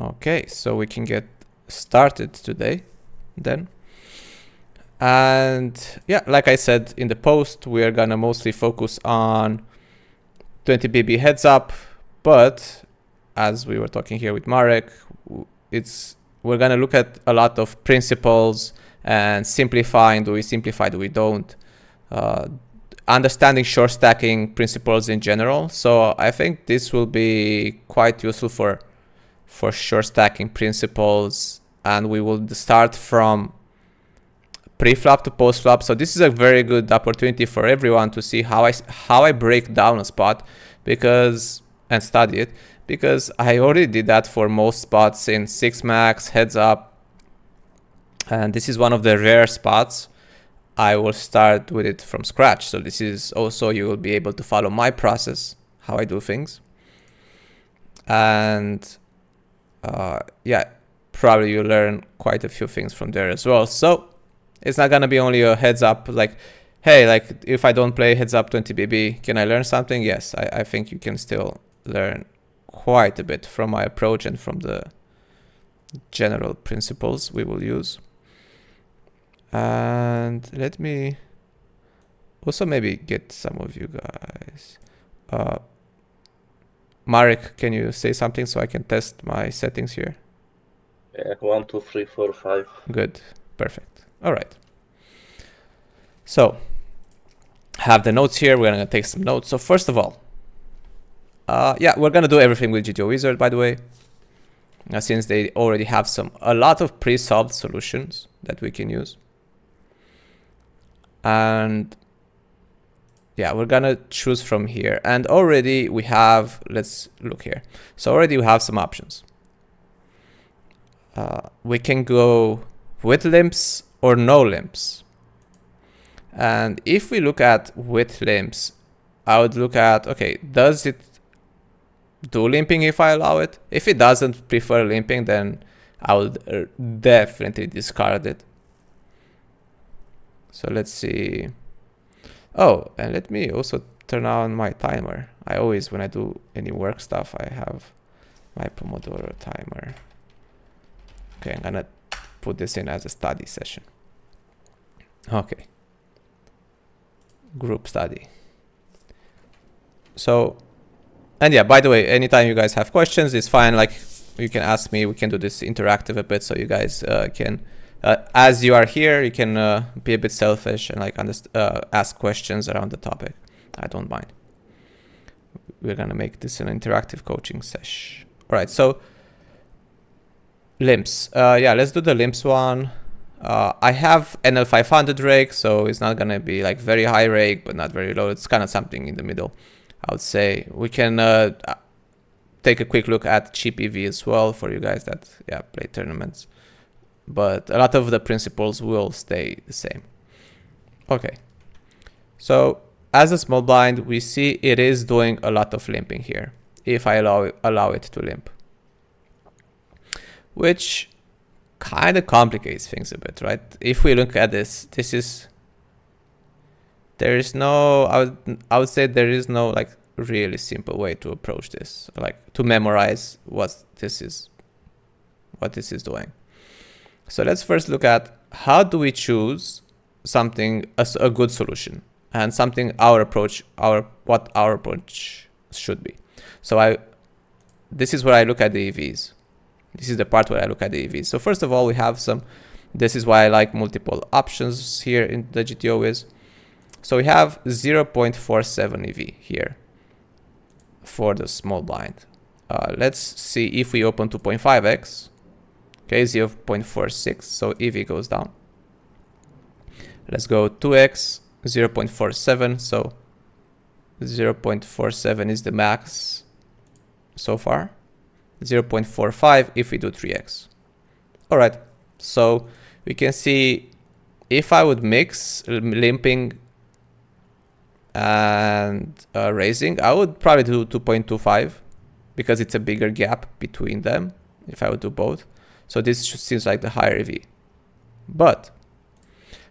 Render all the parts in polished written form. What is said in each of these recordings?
Okay, so we can get started today then. And yeah, like I said in the post, we are gonna mostly focus on 20 BB heads up, but as we were talking here with Marek, we're gonna look at a lot of principles and simplifying. Do we simplify? Do we don't? Understanding short stacking principles in general. So I think this will be quite useful for short stacking principles, and we will start from pre-flop to post-flop. So this is a very good opportunity for everyone to see how I break down a spot, and study it, because I already did that for most spots in 6 max heads up, and this is one of the rare spots. I will start with it from scratch. So this is also, you will be able to follow my process, how I do things. And yeah, probably you learn quite a few things from there as well. So it's not gonna be only a heads up, like, hey, like if I don't play heads up 20 BB, can I learn something? Yes, I think you can still learn quite a bit from my approach and from the general principles we will use. And let me also maybe get some of you guys. Marek, can you say something so I can test my settings here? Yeah, 1, 2, 3, 4, 5. Good, perfect. All right. So, have the notes here. We're gonna take some notes. So first of all, yeah, we're gonna do everything with GTO Wizard, by the way, since they already have a lot of pre-solved solutions that we can use. And yeah, we're gonna choose from here. And already we have, let's look here. So already we have some options. We can go with limps or no limps. And if we look at with limps, I would look at, okay, does it do limping if I allow it? If it doesn't prefer limping, then I would definitely discard it. So let's see. Oh, and let me also turn on my timer. I always, when I do any work stuff, I have my Pomodoro timer. Okay, I'm gonna put this in as a study session. Okay. Group study. So, and yeah, by the way, anytime you guys have questions, it's fine. Like, you can ask me. We can do this interactive a bit, so you guys can, as you are here, you can be a bit selfish and like ask questions around the topic. I don't mind. We're gonna make this an interactive coaching sesh. All right, so limps. Yeah, let's do the limps one. I have NL500 rake, so it's not gonna be like very high rake, but not very low. It's kind of something in the middle, I would say. We can take a quick look at cheap EV as well for you guys that play tournaments. But a lot of the principles will stay the same. Okay, so as a small blind, we see it is doing a lot of limping here, if I allow it to limp, which kind of complicates things a bit, right? If we look at this, there is no, I would say there is no like really simple way to approach this, like to memorize what this is doing. So let's first look at how do we choose something as a good solution and something what our approach should be. So this is where I look at the EVs. This is the part where I look at the EVs. So first of all, we have this is why I like multiple options here in the GTO is. So we have 0.47 EV here for the small blind. Let's see if we open 2.5x. Okay, 0.46, so EV goes down. Let's go 2x, 0.47, so 0.47 is the max so far. 0.45 if we do 3x. All right, so we can see if I would mix limping and raising, I would probably do 2.25 because it's a bigger gap between them if I would do both. So this seems like the higher EV. But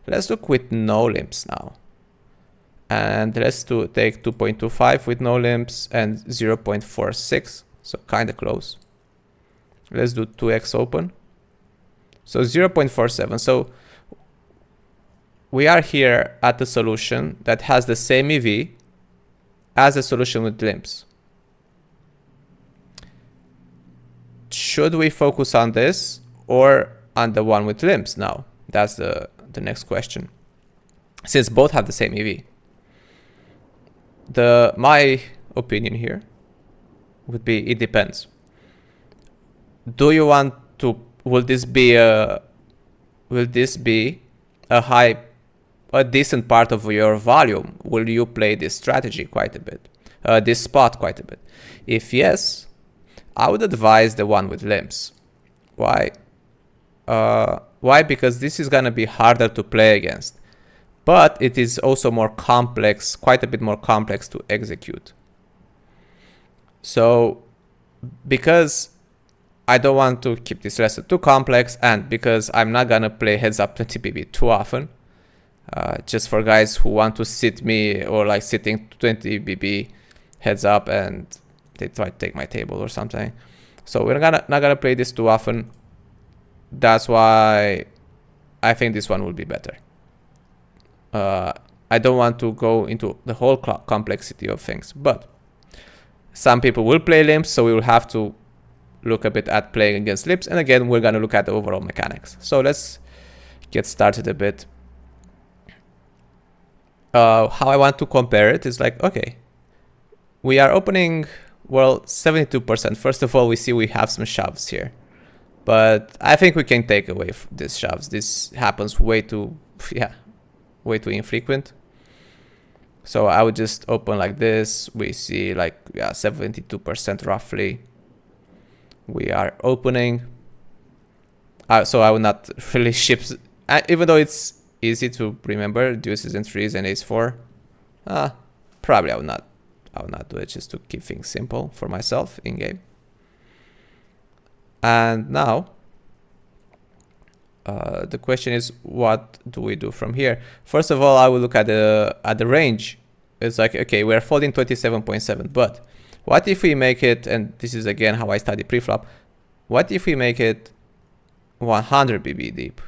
let's look with no limps now. And let's take 2.25 with no limps and 0.46. So kind of close. Let's do 2x open. So 0.47. So we are here at the solution that has the same EV as a solution with limps. Should we focus on this or on the one with limps now? That's the next question. Since both have the same EV. My opinion here would be it depends. Do you want to, will this be a decent part of your volume? Will you play this strategy quite a bit? This spot quite a bit? If yes, I would advise the one with limps. Why? Why? Because this is gonna be harder to play against, but it is also more complex, quite a bit more complex to execute. So, because I don't want to keep this lesson too complex, and because I'm not gonna play heads up 20 BB too often, just for guys who want to sit me or like sitting 20 BB heads up and they try to take my table or something. So we're not gonna play this too often. That's why I think this one will be better. I don't want to go into the whole complexity of things, but some people will play limps, so we will have to look a bit at playing against limps. And again, we're gonna look at the overall mechanics. So let's get started a bit. How I want to compare it is like, okay, we are opening, well, 72%. First of all, we see we have some shoves here, but I think we can take away these shoves. This happens way too infrequent. So I would just open like this. We see like 72% roughly. We are opening. So I would not really ship, even though it's easy to remember deuces and threes and ace four. Probably I would not do it, just to keep things simple for myself in game. And now the question is, what do we do from here? First of all, I will look at the range. It's like, okay, we're folding 27.7, but what if we make it, and this is again how I study preflop, what if we make it 100 BB deep?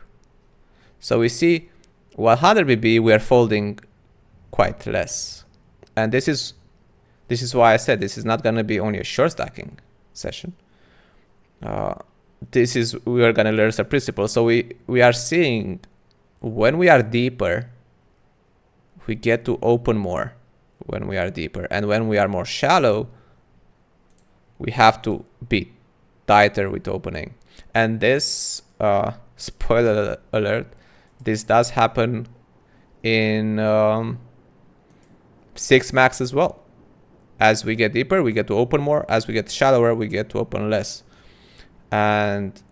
So we see 100 BB, we are folding quite less. And this is why I said this is not going to be only a short stacking session. We are going to learn some principles. So we are seeing when we are deeper, we get to open more when we are deeper. And when we are more shallow, we have to be tighter with opening. And this, spoiler alert, this does happen in 6 max as well. As we get deeper, we get to open more. As we get shallower, we get to open less. And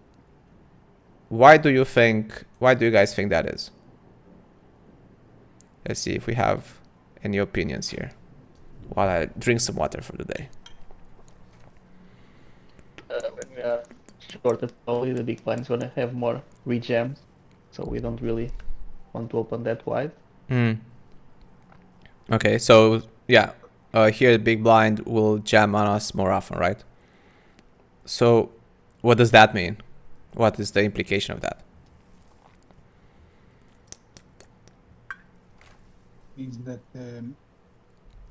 why do you guys think that is? Let's see if we have any opinions here while I drink some water for the day. When we are shorted, probably the big blind is going to have more rejams, so we don't really want to open that wide. Okay, so yeah, here the big blind will jam on us more often, right? So what does that mean? What is the implication of that? Means that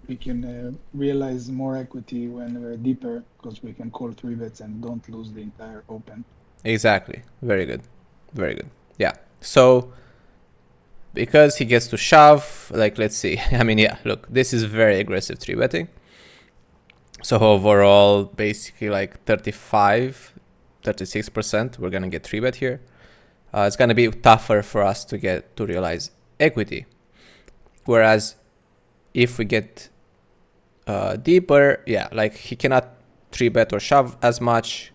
we can realize more equity when we're deeper, because we can call 3-bets and don't lose the entire open. Exactly. Very good. Very good. Yeah. So because he gets to shove, like, let's see. I mean, yeah, look, this is very aggressive 3-betting. So overall, basically like 36%, we're going to get 3-bet here. It's going to be tougher for us to realize equity. Whereas if we get deeper, yeah, like he cannot 3-bet or shove as much.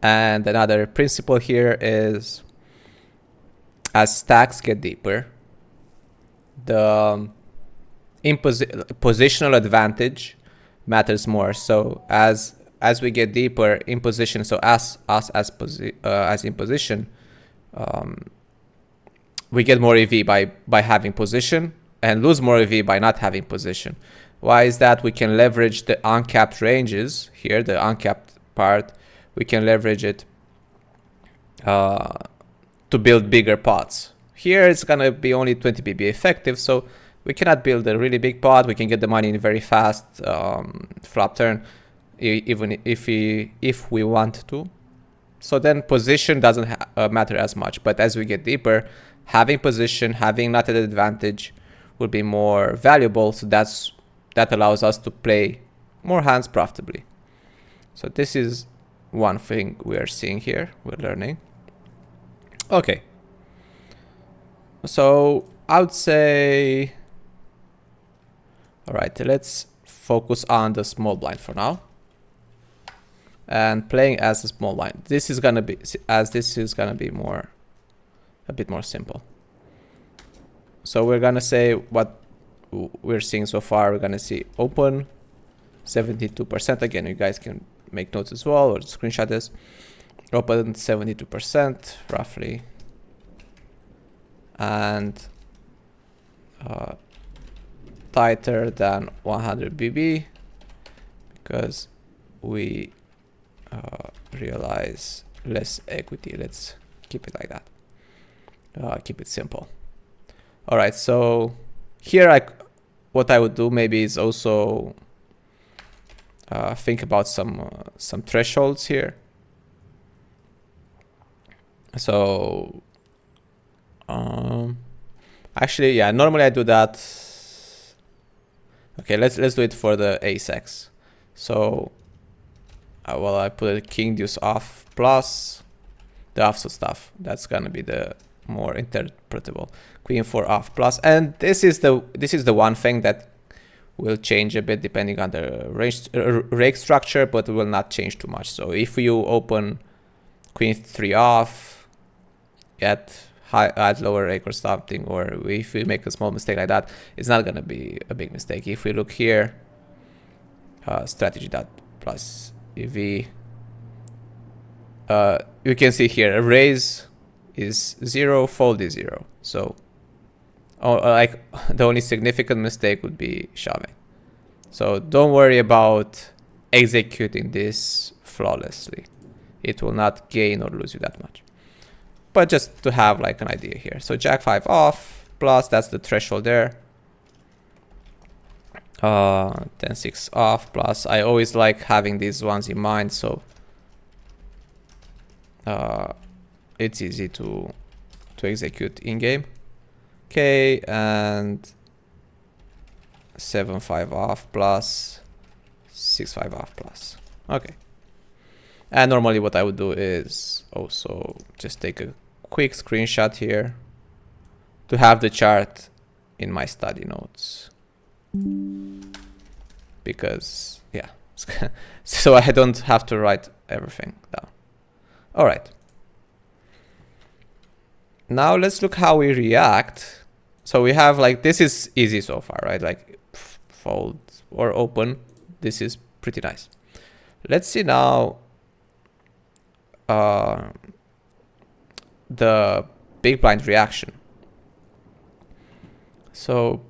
And another principle here is, as stacks get deeper, the positional advantage matters more. So as we get deeper in position, so as in position, we get more EV by having position, and lose more EV by not having position. Why is that? We can leverage the uncapped ranges here, the uncapped part. We can leverage it to build bigger pots. Here it's gonna be only 20 BB effective, so we cannot build a really big pot. We can get the money in a very fast flop turn, even if we want to. So then position doesn't matter as much. But as we get deeper, having position, having not an advantage will be more valuable. So that allows us to play more hands profitably. So this is one thing we are seeing here. We're learning. Okay. So I would say, all right, let's focus on the small blind for now. And playing as a small blind. This is gonna be a bit more simple. So we're gonna say what we're seeing so far. We're gonna see open 72%. Again, you guys can make notes as well or screenshot this. Open 72% roughly, and tighter than 100 BB because we realize less equity. Let's keep it like that. Keep it simple. All right, so here what I would do maybe is also think about some thresholds here. So actually, yeah, normally I do that. Okay, let's do it for the ace-x. So well, I put a king deuce off plus the offsuit stuff. That's gonna be the more interpretable. Queen 4 off plus, and this is the one thing that will change a bit depending on the rake structure, but will not change too much. So if you open queen 3 off at lower rake or something, or if we make a small mistake like that, it's not gonna be a big mistake. If we look here, strategy dot plus EV, you can see here a raise is 0, fold is 0. So like the only significant mistake would be shoving. So don't worry about executing this flawlessly. It will not gain or lose you that much. But just to have like an idea here. So jack 5 off plus, that's the threshold there. 10-6 off plus. I always like having these ones in mind, so it's easy to execute in game. Okay, and 7-5 off plus, 6-5 off plus. Okay. And normally what I would do is also just take a quick screenshot here to have the chart in my study notes. Because, yeah, so I don't have to write everything down. All right. Now let's look how we react. So we have like, this is easy so far, right? Like fold or open. This is pretty nice. Let's see now the big blind reaction. So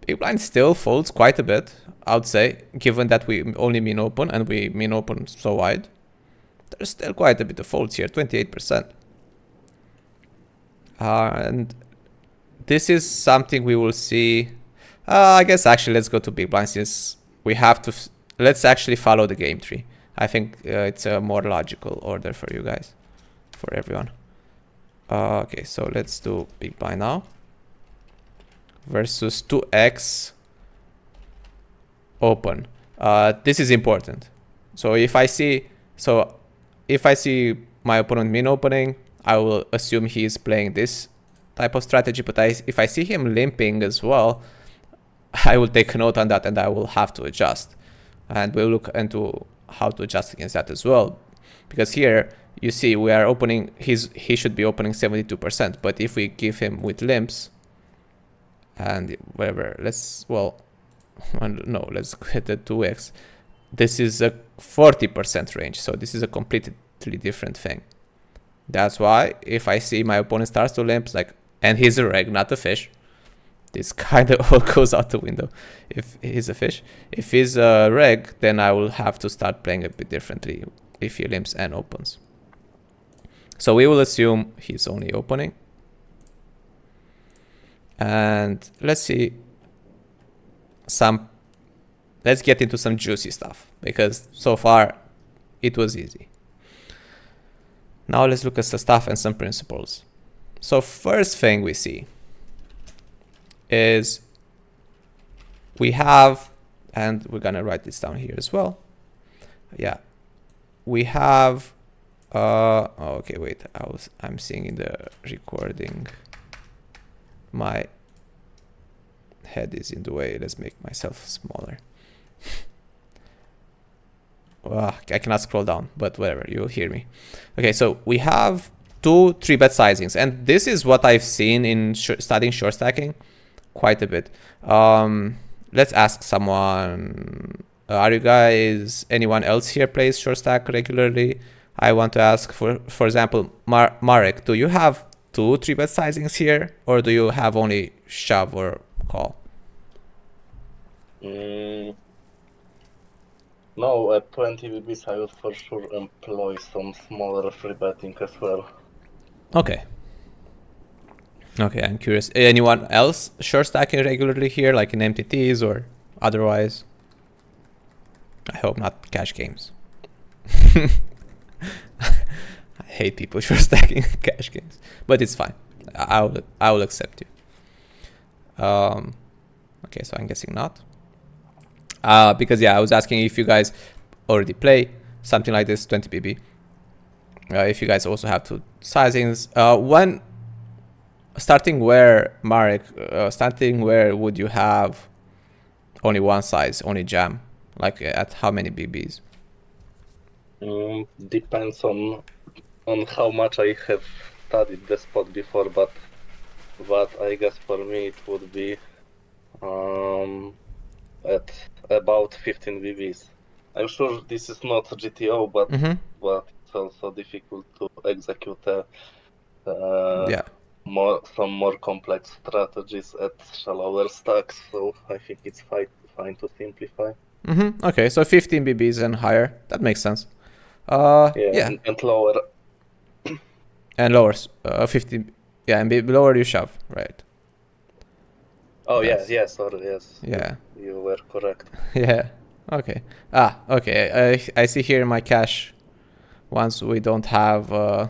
big blind still folds quite a bit, I would say, given that we only mean open and we mean open so wide. There's still quite a bit of folds here, 28%. And this is something we will see. I guess actually let's go to big blind since we have to. Let's actually follow the game tree. I think it's a more logical order for you guys, for everyone. Okay, so let's do big blind now. Versus 2x open. This is important. So if I see my opponent min opening, I will assume he is playing this type of strategy. But if I see him limping as well, I will take a note on that and I will have to adjust. And we'll look into how to adjust against that as well. Because here you see we are opening, he should be opening 72%. But if we give him with limps and whatever, let's get the 2x. This is a 40% range. So this is a completely different thing. That's why if I see my opponent starts to limp, like, and he's a reg, not a fish, this kind of all goes out the window. If he's a fish, if he's a reg, then I will have to start playing a bit differently if he limps and opens. So we will assume he's only opening. And let's see let's get into some juicy stuff, because so far it was easy. Now let's look at some stuff and some principles. So first thing we see is we have, and we're gonna write this down here as well. Yeah, we have, okay, wait, I'm seeing in the recording, my head is in the way. Let's make myself smaller. I cannot scroll down, but whatever, you'll hear me. Okay, so we have 2 3-bet sizings, and this is what I've seen in studying short stacking quite a bit. Let's ask someone. Are you guys, anyone else here plays short stack regularly? I want to ask, for example, Marek, do you have 2 3-bet sizings here, or do you have only shove or call? No, at 20 BBs I would for sure employ some smaller free betting as well. Okay. Okay, I'm curious. Anyone else short stacking regularly here, like in MTTs or otherwise? I hope not cash games. I hate people short stacking cash games, but it's fine. I will accept you. Okay, so I'm guessing not. Because yeah, I was asking if you guys already play something like this, 20 BB. If you guys also have 2 sizings. One starting where, Marek, starting where would you have only one size, only jam? Like at how many BBs? Depends on how much I have studied the spot before, but I guess for me it would be at about 15 BBs. I'm sure this is not GTO, but it's also difficult to execute Yeah. some more complex strategies at shallower stacks. So I think it's fine to simplify. Okay, so 15 BBs and higher. That makes sense. Yeah. And lower. And lower, 15. Yeah, and lower you shove, right? Oh yeah, sorry, yes. Yeah. You were correct. Yeah. Okay. Okay. I see here in my cache, once we don't have a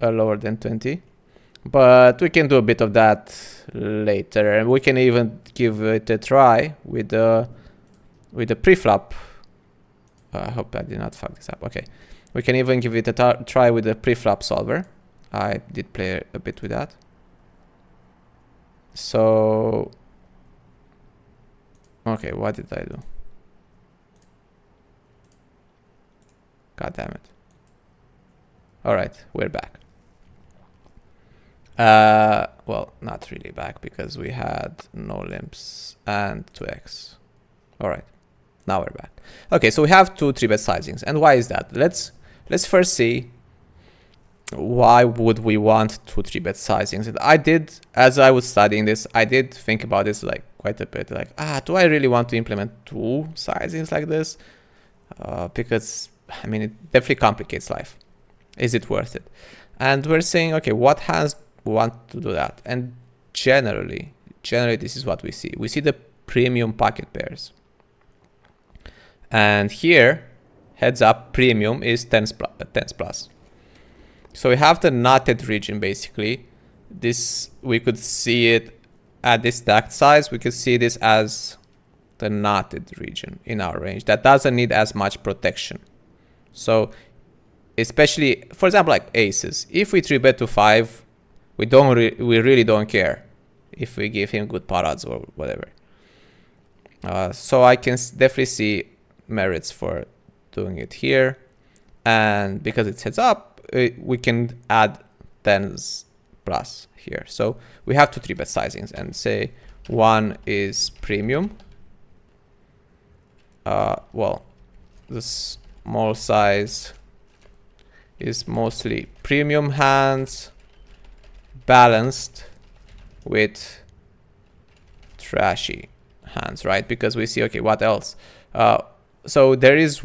lower than 20, but we can do a bit of that later, and we can even give it a try with the preflop. I hope I did not fuck this up. Okay, we can even give it a try with the preflop solver. I did play a bit with that. So, okay, what did I do? God damn it. All right, we're back. Well, not really back, because we had no limps and 2x. All right, now we're back. Okay, so we have 2 3-bet sizings, and why is that? Let's first see why would we want 2 3-bet sizings. And I did, as I was studying this, I did think about this like quite a bit. Like, do I really want to implement 2 sizings like this? Because I mean, it definitely complicates life. Is it worth it? And we're saying, okay, what hands want to do that? And generally this is what we see. We see the premium pocket pairs. And here, heads up, premium is 10s plus. So we have the knotted region, basically. This, we could see it at this stacked size. We could see this as the knotted region in our range that doesn't need as much protection. So especially, for example, like aces, if we 3-bet to 5, we really don't care if we give him good pot odds or whatever. So I can definitely see merits for doing it here. And because it heads up, we can add 10s plus here. So we have 2 3-bet sizings, and say one is premium. Well, the small size is mostly premium hands balanced with trashy hands, right? Because we see, okay, what else? So there is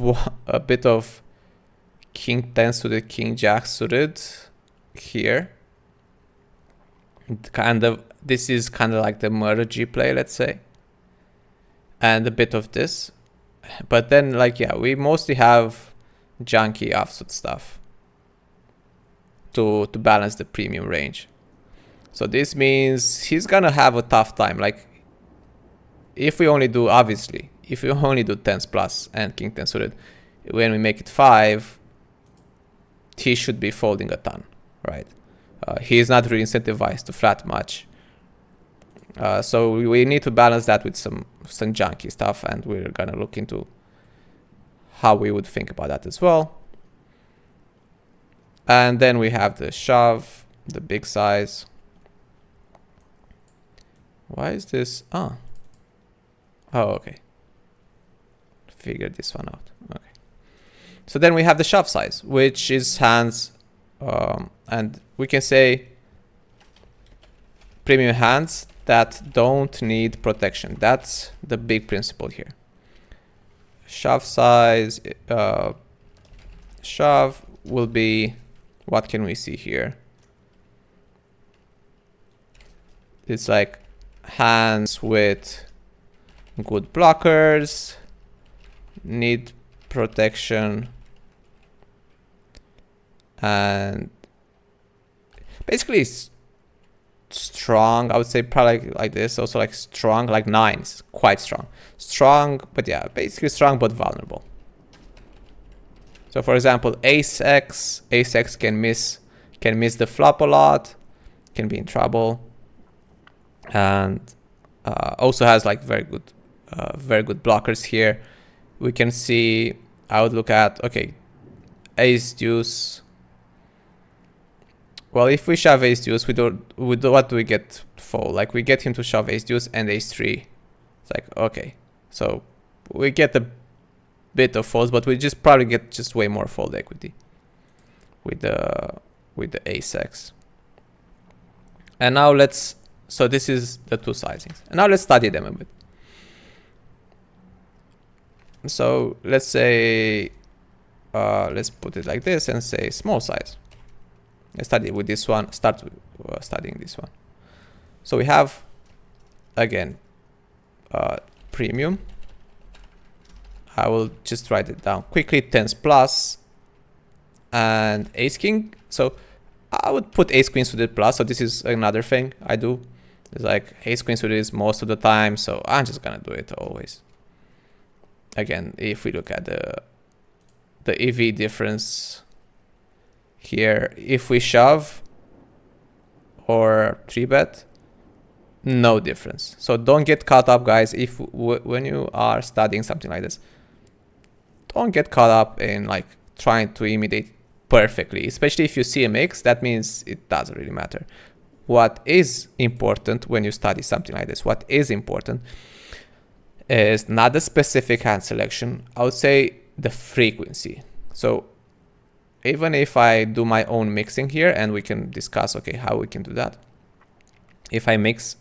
a bit of king 10 suited, king jack suited here. This is kind of like the murder G play, let's say, and a bit of this. But then, like, yeah, we mostly have junky offsuit stuff to balance the premium range. So this means he's gonna have a tough time. Like, if we only do, obviously, if we only do 10s plus and king 10 suited, when we make it 5, he should be folding a ton, right? He is not really incentivized to flat much. So we need to balance that with some junky stuff, and we're gonna look into how we would think about that as well. And then we have the shove, the big size. Why is this? Oh, okay. Figured this one out. Okay. So then we have the shove size, which is hands, and we can say premium hands that don't need protection. That's the big principle here. Shove size, shove will be, what can we see here? It's like hands with good blockers, need protection, and basically strong. I would say probably like this, also like strong, like 9s, quite strong. Strong, but yeah, basically strong but vulnerable. So for example, ace X can miss the flop a lot, can be in trouble, and also has like very good blockers here. We can see, I would look at, okay, ace deuce. Well, if we shove ace deuce, what do we get fold? Like, we get him to shove ace deuce and ace 3. It's like, okay, so we get a bit of folds, but we just probably get just way more fold equity with the ace X. And now so this is the two sizings. And now let's study them a bit. So let's say, let's put it like this and say small size. Let's study with this one, start studying this one. So we have, again, premium. I will just write it down quickly, 10s plus, and ace king. So I would put ace queen suited plus, so this is another thing I do. It's like ace queen suited is most of the time, so I'm just gonna do it always. Again, if we look at the EV difference here, if we shove or 3-bet, no difference. So don't get caught up, guys. When you are studying something like this, don't get caught up in like trying to imitate perfectly, especially if you see a mix. That means it doesn't really matter. What is important when you study something like this, what is important is not the specific hand selection, I would say the frequency. So even if I do my own mixing here, and we can discuss, okay, how we can do that. If I mix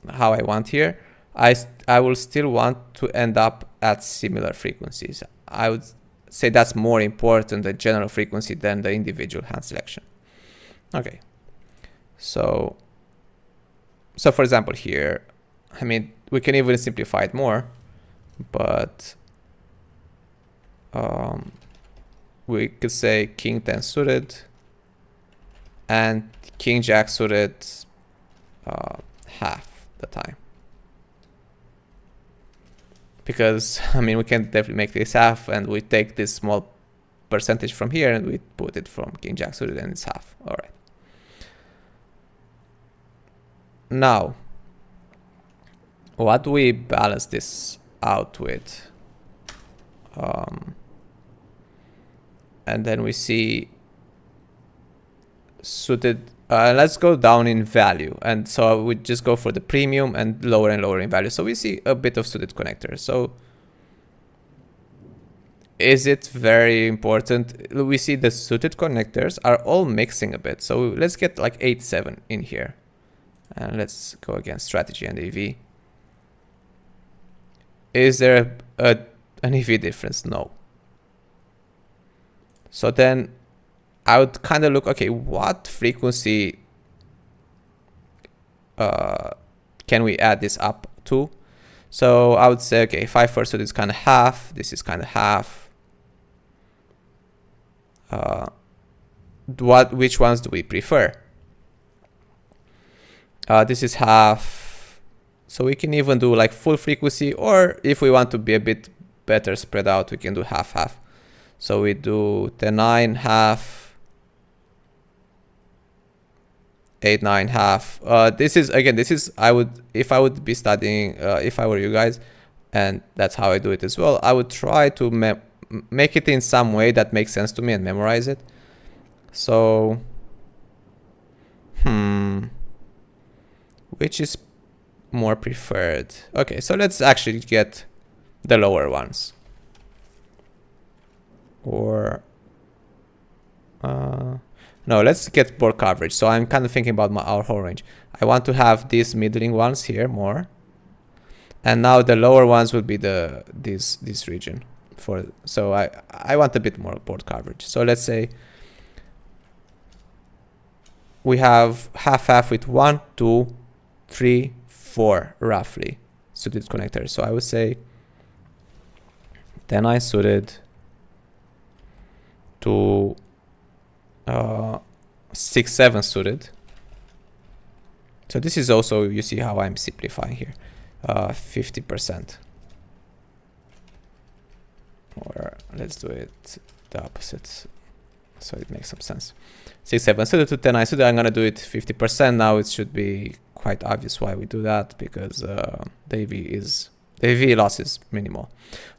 how I want here, I will still want to end up at similar frequencies. I would say that's more important, the general frequency, than the individual hand selection. Okay, so for example here, I mean, we can even simplify it more, but we could say king 10 suited and king jack suited half the time. Because, I mean, we can definitely make this half, and we take this small percentage from here and we put it from king jack suited, and it's half. All right. Now, what do we balance this out with? And then we see suited. Let's go down in value, and so we just go for the premium and lower in value. So we see a bit of suited connectors. So is it very important? We see the suited connectors are all mixing a bit. So let's get like 8-7 in here, and let's go again, strategy and EV. Is there an EV difference? No. So then I would kind of look, okay, what frequency can we add this up to? So I would say, okay, 5 first, so this is kind of half, this is kind of half. Which ones do we prefer? This is half, so we can even do like full frequency, or if we want to be a bit better spread out, we can do half. So we do 10-9 half, 8-9 half. This is if I would be studying, if I were you guys, and that's how I do it as well, I would try to make it in some way that makes sense to me and memorize it. So which is more preferred? Okay, so let's actually get the lower ones. Or no, let's get more coverage. So I'm kind of thinking about our whole range. I want to have these middling ones here more, and now the lower ones will be this region. So I want a bit more board coverage. So let's say we have half with 1, 2, 3, 4 roughly suited connectors. So I would say 10-9 suited to 6-7 suited. So this is also, you see how I'm simplifying here, 50%. Or let's do it the opposite, so it makes some sense. 6-7 suited to 10-9 suited. I'm gonna do it 50%. Now it should be quite obvious why we do that, because the AV loss is minimal.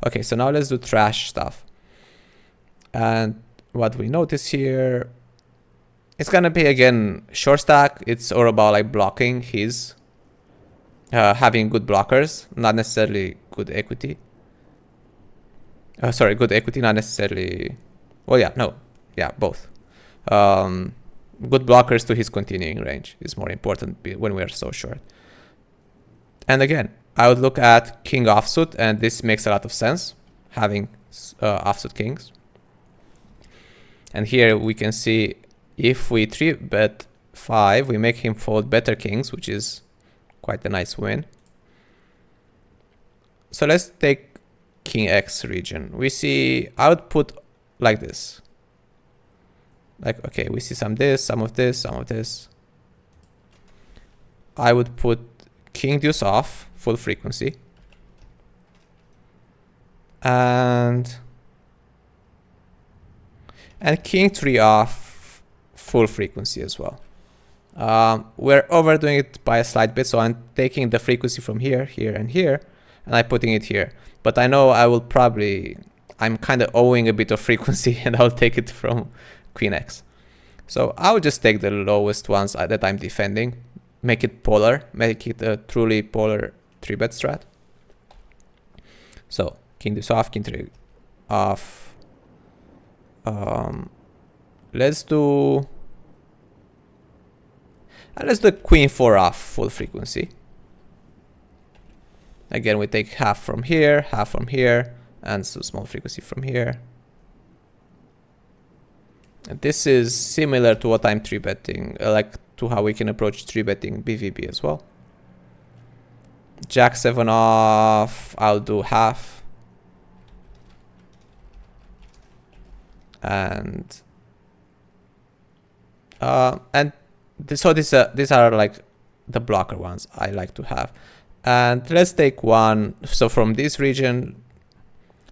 Okay, so now let's do trash stuff. And what we notice here, it's gonna be again short stack. It's all about like blocking his, having good blockers, not necessarily good equity. Sorry, good equity, not necessarily. Well, yeah, no, yeah, both. Good blockers to his continuing range is more important when we are so short. And again, I would look at king offsuit, and this makes a lot of sense, having offsuit kings. And here we can see if we 3-bet 5, we make him fold better kings, which is quite a nice win. So let's take king X region. We see output like this. Like, okay, we see some of this, some of this. I would put king deuce off, full frequency. And king 3 off, full frequency as well. We're overdoing it by a slight bit, so I'm taking the frequency from here, here, and here, and I'm putting it here. But I know I'm kind of owing a bit of frequency, and I'll take it from queen X. So I'll just take the lowest ones that I'm defending, make it polar, make it a truly polar 3-bet strat. So king deuce off, king 3 off. Let's do queen 4 off, full frequency. Again, we take half from here, and some small frequency from here. And this is similar to what I'm 3-betting, like to how we can approach 3-betting BVB as well. Jack 7 off, I'll do half. And so these are like the blocker ones I like to have. And let's take one. So from this region,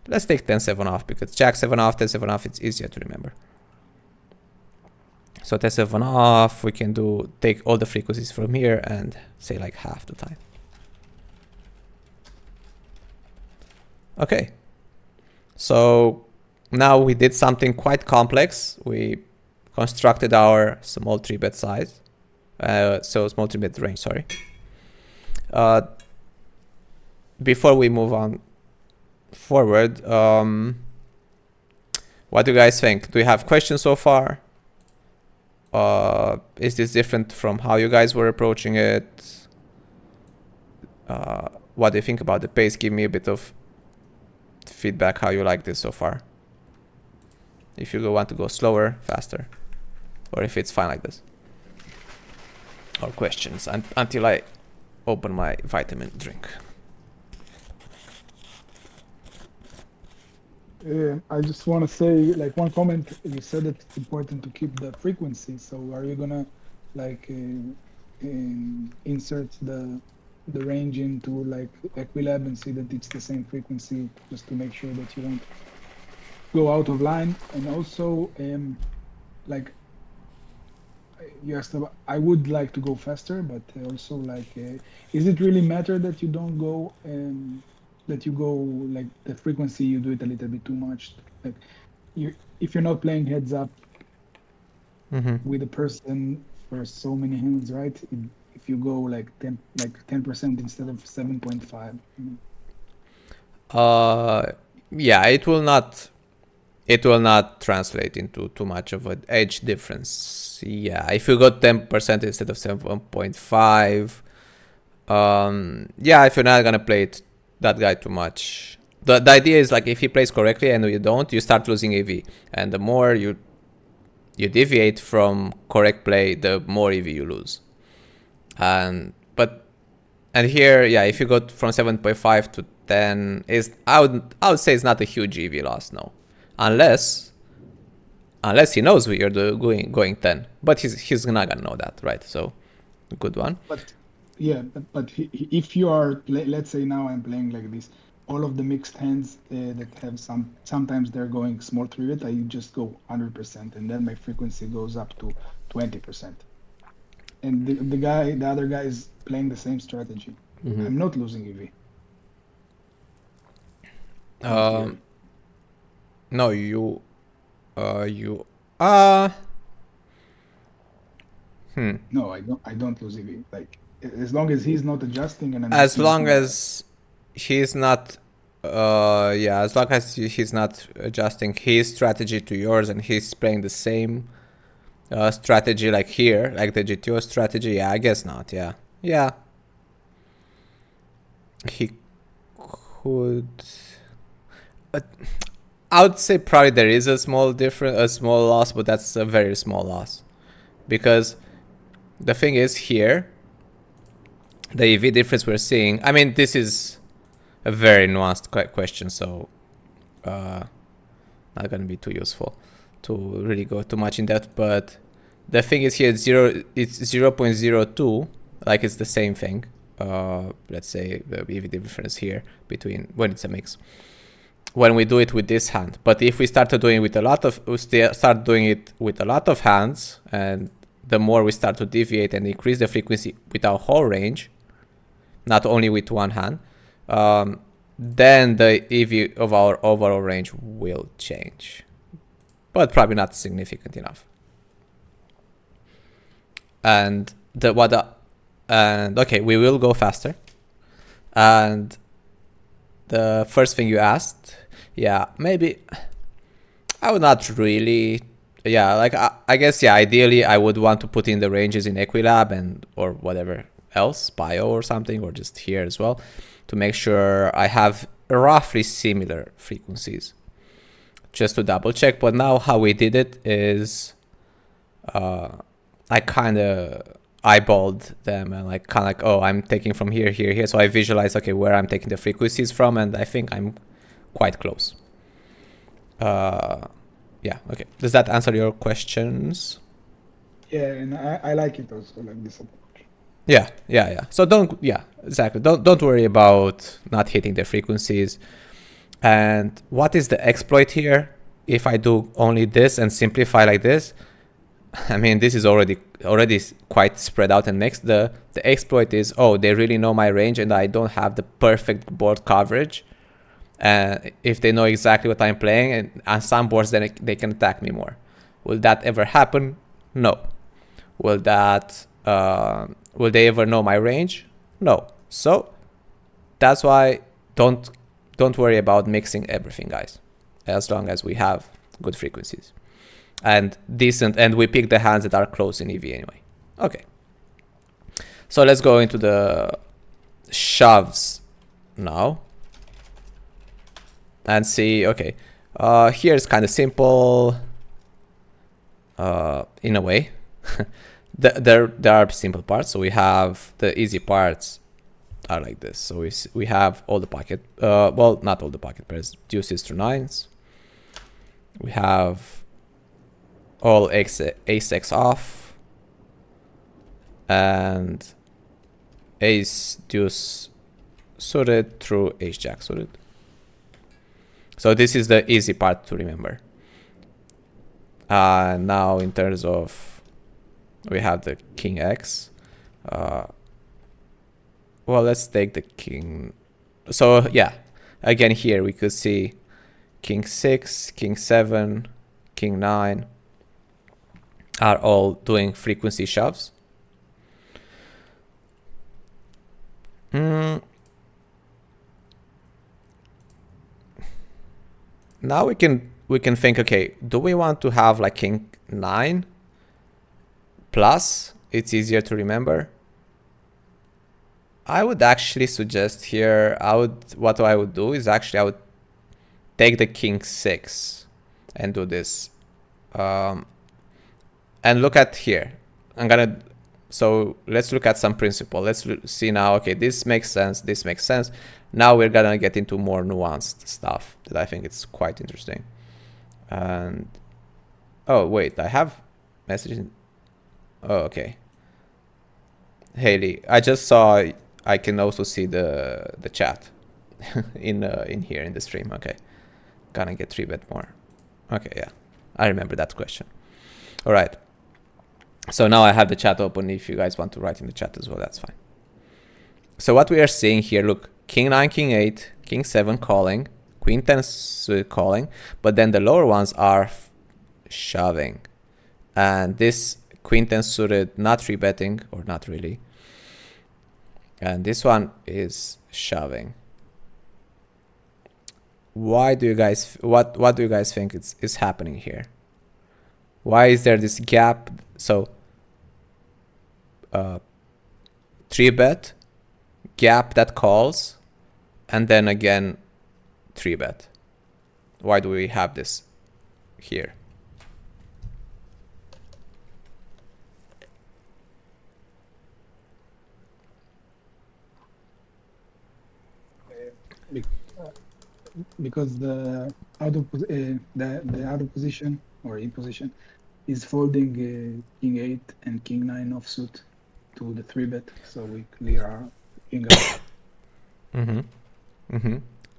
let's take 10-7 off, because Jack 7 off, 10-7 off, it's easier to remember. So 10-7 off, we can take all the frequencies from here and say like half the time. Okay. So now we did something quite complex. We constructed our small 3-bet size. So small 3-bet range, sorry. Before we move on forward, what do you guys think? Do you have questions so far? Is this different from how you guys were approaching it? What do you think about the pace? Give me a bit of feedback how you like this so far. if you want to go slower, faster, or if it's fine like this. Or questions until I open my vitamin drink. I just want to say, like, one comment. You said that it's important to keep the frequency. So are you gonna like insert the range into like Equilab and see that it's the same frequency, just to make sure that you don't go out of line? And also, like you asked about, I would like to go faster, but also like, is it really matter that you don't go that you go like the frequency, you do it a little bit too much? Like, if you're not playing heads up with a person for so many hands, right? If you go like 10% instead of 7.5. Yeah, it will not translate into too much of an edge difference. Yeah, if you got 10% instead of 7.5, yeah, if you're not gonna play that guy too much. The idea is like if he plays correctly and you don't, you start losing EV, and the more you deviate from correct play, the more EV you lose. And here, yeah, if you go from 7.5 to 10, I would say it's not a huge EV loss, no, unless he knows you're going 10, but he's not gonna know that, right? So, good one. But yeah, but if you are, let's say now I'm playing like this, all of the mixed hands that have sometimes they're going small 3-bet, I just go 100%, and then my frequency goes up to 20%. And the other guy is playing the same strategy. I'm not losing EV. No, you No, I don't lose EV. Like, as long as he's not adjusting, and as long as he's not adjusting his strategy to yours and he's playing the same strategy like here, like the GTO strategy, yeah, I guess not. Yeah, he could. I would say probably there is a small loss, but that's a very small loss, because the thing is here, the EV difference we're seeing. I mean, this is a very nuanced question, so not gonna be too useful to really go too much in depth. But the thing is here, it's 0.02, like it's the same thing. Let's say the EV difference here between when it's a mix, when we do it with this hand. But if we start doing it with a lot of hands, and the more we start to deviate and increase the frequency with our whole range, not only with one hand, then the EV of our overall range will change, but probably not significant enough. And okay, we will go faster. And the first thing you asked, yeah, maybe I would not really. Yeah, like I guess, yeah, ideally I would want to put in the ranges in Equilab or whatever else, Bio or something, or just here as well, to make sure I have roughly similar frequencies, just to double check. But now how we did it is I kind of eyeballed them and like kind of like, oh, I'm taking from here, so I visualize, okay, where I'm taking the frequencies from, and I think I'm quite close. Yeah, okay. Does that answer your questions? Yeah, and I like it also, like this approach. Yeah. So don't worry about not hitting the frequencies. And what is the exploit here? If I do only this and simplify like this, I mean, this is already quite spread out and mixed. The exploit is, oh, they really know my range and I don't have the perfect board coverage. If they know exactly what I'm playing, and on some boards, then they can attack me more. Will that ever happen? No. Will they ever know my range? No. So that's why don't worry about mixing everything, guys, as long as we have good frequencies and decent, and we pick the hands that are close in EV anyway. Okay. So let's go into the shoves now and see. Okay, here it's kind of simple. in a way. There are simple parts. So we have the easy parts are like this. So we have all the pocket, well, not all the pocket pairs, deuces through nines. We have all ace x off and ace deuce suited through ace jack suited. So this is the easy part to remember. Now in terms of, we have the king x. Well, let's take the king. So yeah, again here we could see king 6, king 7, king 9 are all doing frequency shoves. Now we can think, okay, do we want to have like king 9 plus? It's easier to remember. I would actually suggest here, what I would do is actually I would take the king 6 and do this. And look at here. So let's look at some principle. Let's see now, okay, this makes sense, this makes sense. Now we're gonna get into more nuanced stuff that I think it's quite interesting. And, oh wait, I have messages. Oh, okay. Haley, I just saw, I can also see the chat in here in the stream. Okay, gonna get 3-bet more. Okay, yeah, I remember that question. All right, so now I have the chat open. If you guys want to write in the chat as well, that's fine. So what we are seeing here, look, king 9, king 8, king 7 calling, queen 10 calling, but then the lower ones are shoving, and this queen 10 suited not 3-betting, or not really. And this one is shoving. Why do you guys, what do you guys think is happening here? Why is there this gap? So 3-bet, gap that calls, and then again 3-bet. Why do we have this here? Because the out of position or in position is folding king 8 and king 9 offsuit to the 3-bet, so we clear our king out.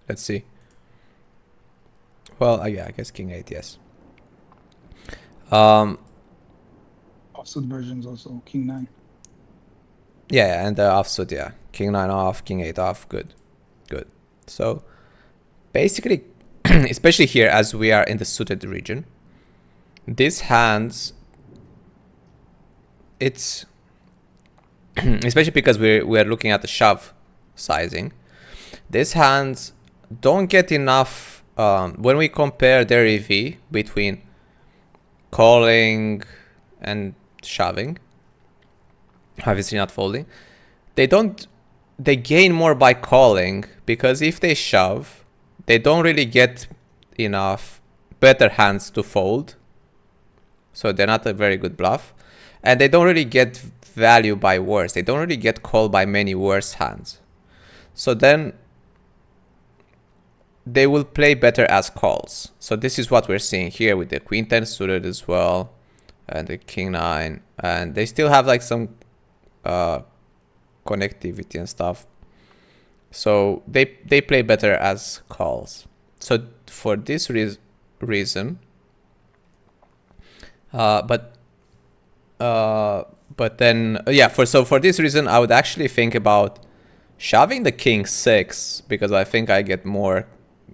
Let's see. Well, yeah, I guess king 8, yes. Offsuit versions also king 9. Yeah, and the offsuit, yeah, king 9 off, king 8 off, good. So basically, especially here as we are in the suited region, these hands, it's especially because we're looking at the shove sizing, these hands don't get enough when we compare their EV between calling and shoving, obviously not folding, they gain more by calling, because if they shove, they don't really get enough better hands to fold, so they're not a very good bluff, and they don't really get value by worse. They don't really get called by many worse hands, so then they will play better as calls. So this is what we're seeing here with the queen 10 suited as well, and the king 9, and they still have like some connectivity and stuff, so they play better as calls. So for this reason, but then yeah, for this reason I would actually think about shoving the king 6, because I think I get more,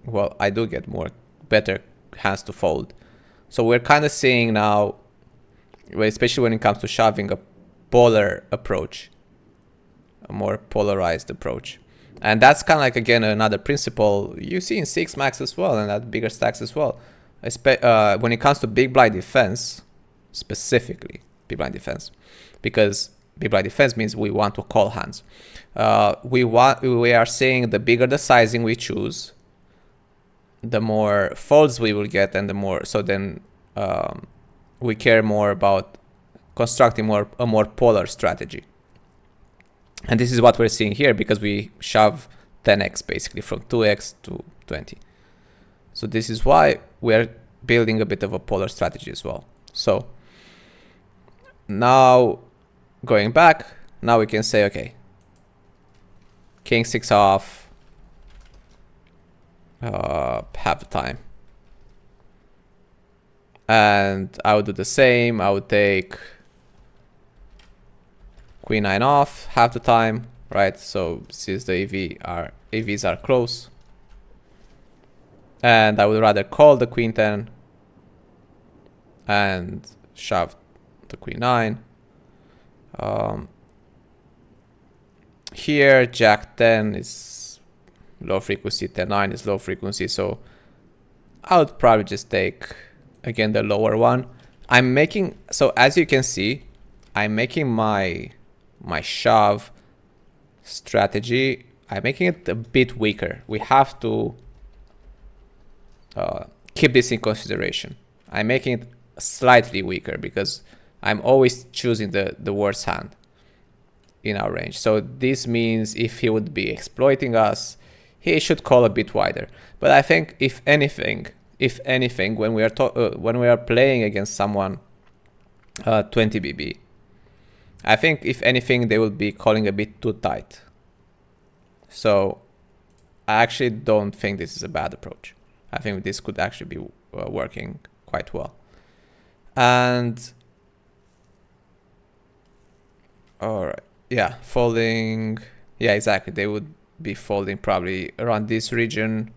well, I do get more better hands to fold. So we're kind of seeing now, especially when it comes to shoving, a polar approach, a more polarized approach. And that's kind of like, again, another principle you see in 6 max as well, and at bigger stacks as well. When it comes to big blind defense, specifically big blind defense, because big blind defense means we want to call hands. We are saying the bigger the sizing we choose, the more folds we will get, and the more, so then we care more about constructing a more polar strategy. And this is what we're seeing here, because we shove 10x basically from 2x to 20. So this is why we're building a bit of a polar strategy as well. So now going back, now we can say, okay, king 6 off, half the time. And I would do the same. I would take queen 9 off half the time, right? So since the EVs are close, and I would rather call the queen 10 and shove the queen 9. Here jack 10 is low frequency, 10-9 is low frequency, so I would probably just take again the lower one. I'm making, so as you can see, I'm making my shove strategy, I'm making it a bit weaker. We have to keep this in consideration. I'm making it slightly weaker because I'm always choosing the worst hand in our range. So this means if he would be exploiting us, he should call a bit wider. But I think if anything, when we are playing against someone 20 BB, I think if anything they will be calling a bit too tight. So I actually don't think this is a bad approach. I think this could actually be working quite well. And all right, yeah, folding, yeah, exactly. They would be folding probably around this region.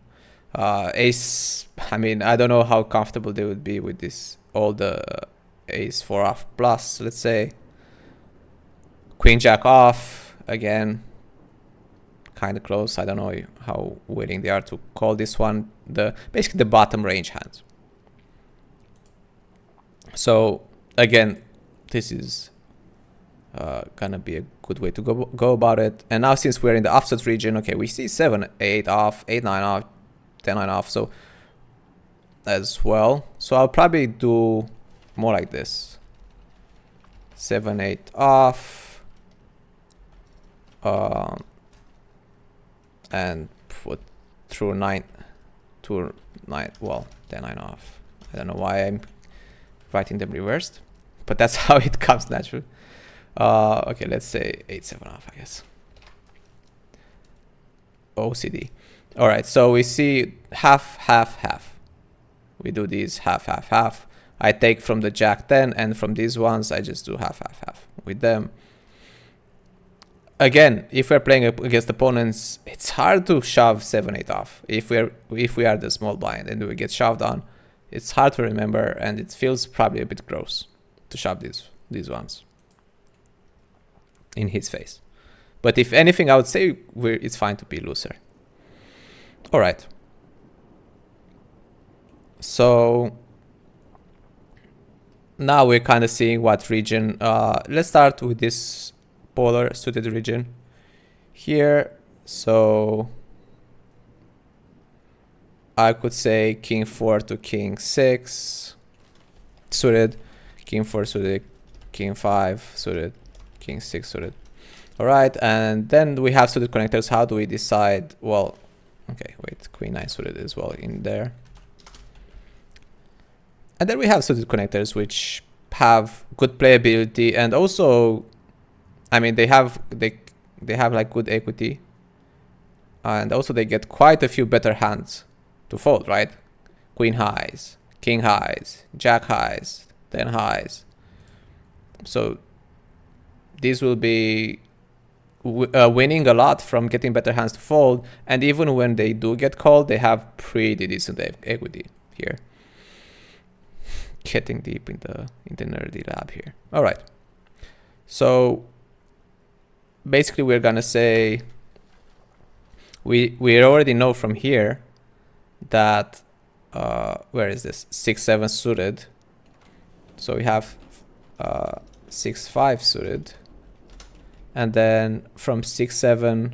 Ace, I mean, I don't know how comfortable they would be with this, all the ace 4 off plus, let's say. Queen jack off, again, kind of close. I don't know how willing they are to call this one, basically the bottom range hands. So again, this is gonna be a good way to go about it. And now since we're in the offset region, okay, we see 7-8 off, 8-9 off, 10-9 off, so as well. So I'll probably do more like this: 7-8 off, and put through 9 to 9. Well, 10-9 off. I don't know why I'm writing them reversed, but that's how it comes naturally. Okay, let's say 8-7 off, I guess. OCD. All right, so we see half, half, half. We do these half, half, half. I take from the jack 10, and from these ones, I just do half, half, half with them. Again, if we're playing against opponents, it's hard to shove 7-8 off. If we are the small blind and we get shoved on, it's hard to remember, and it feels probably a bit gross to shove these ones in his face. But if anything, I would say it's fine to be looser. All right. So now we're kind of seeing what region. Let's start with this polar suited region here. So I could say king 4 to king 6 suited, king 4 suited, king 5 suited, king 6 suited. All right, and then we have suited connectors. How do we decide? Well, okay, wait, queen 9 suited as well in there. And then we have suited connectors which have good playability, and also, I mean, they have like good equity, and also they get quite a few better hands to fold, right? Queen highs, king highs, jack highs, 10 highs. So these will be winning a lot from getting better hands to fold, and even when they do get called, they have pretty decent equity here. Getting deep in the nerdy lab here. All right. So basically, we're gonna say we already know from here that where is this 6-7 suited. So we have 6-5 suited, and then from 6-7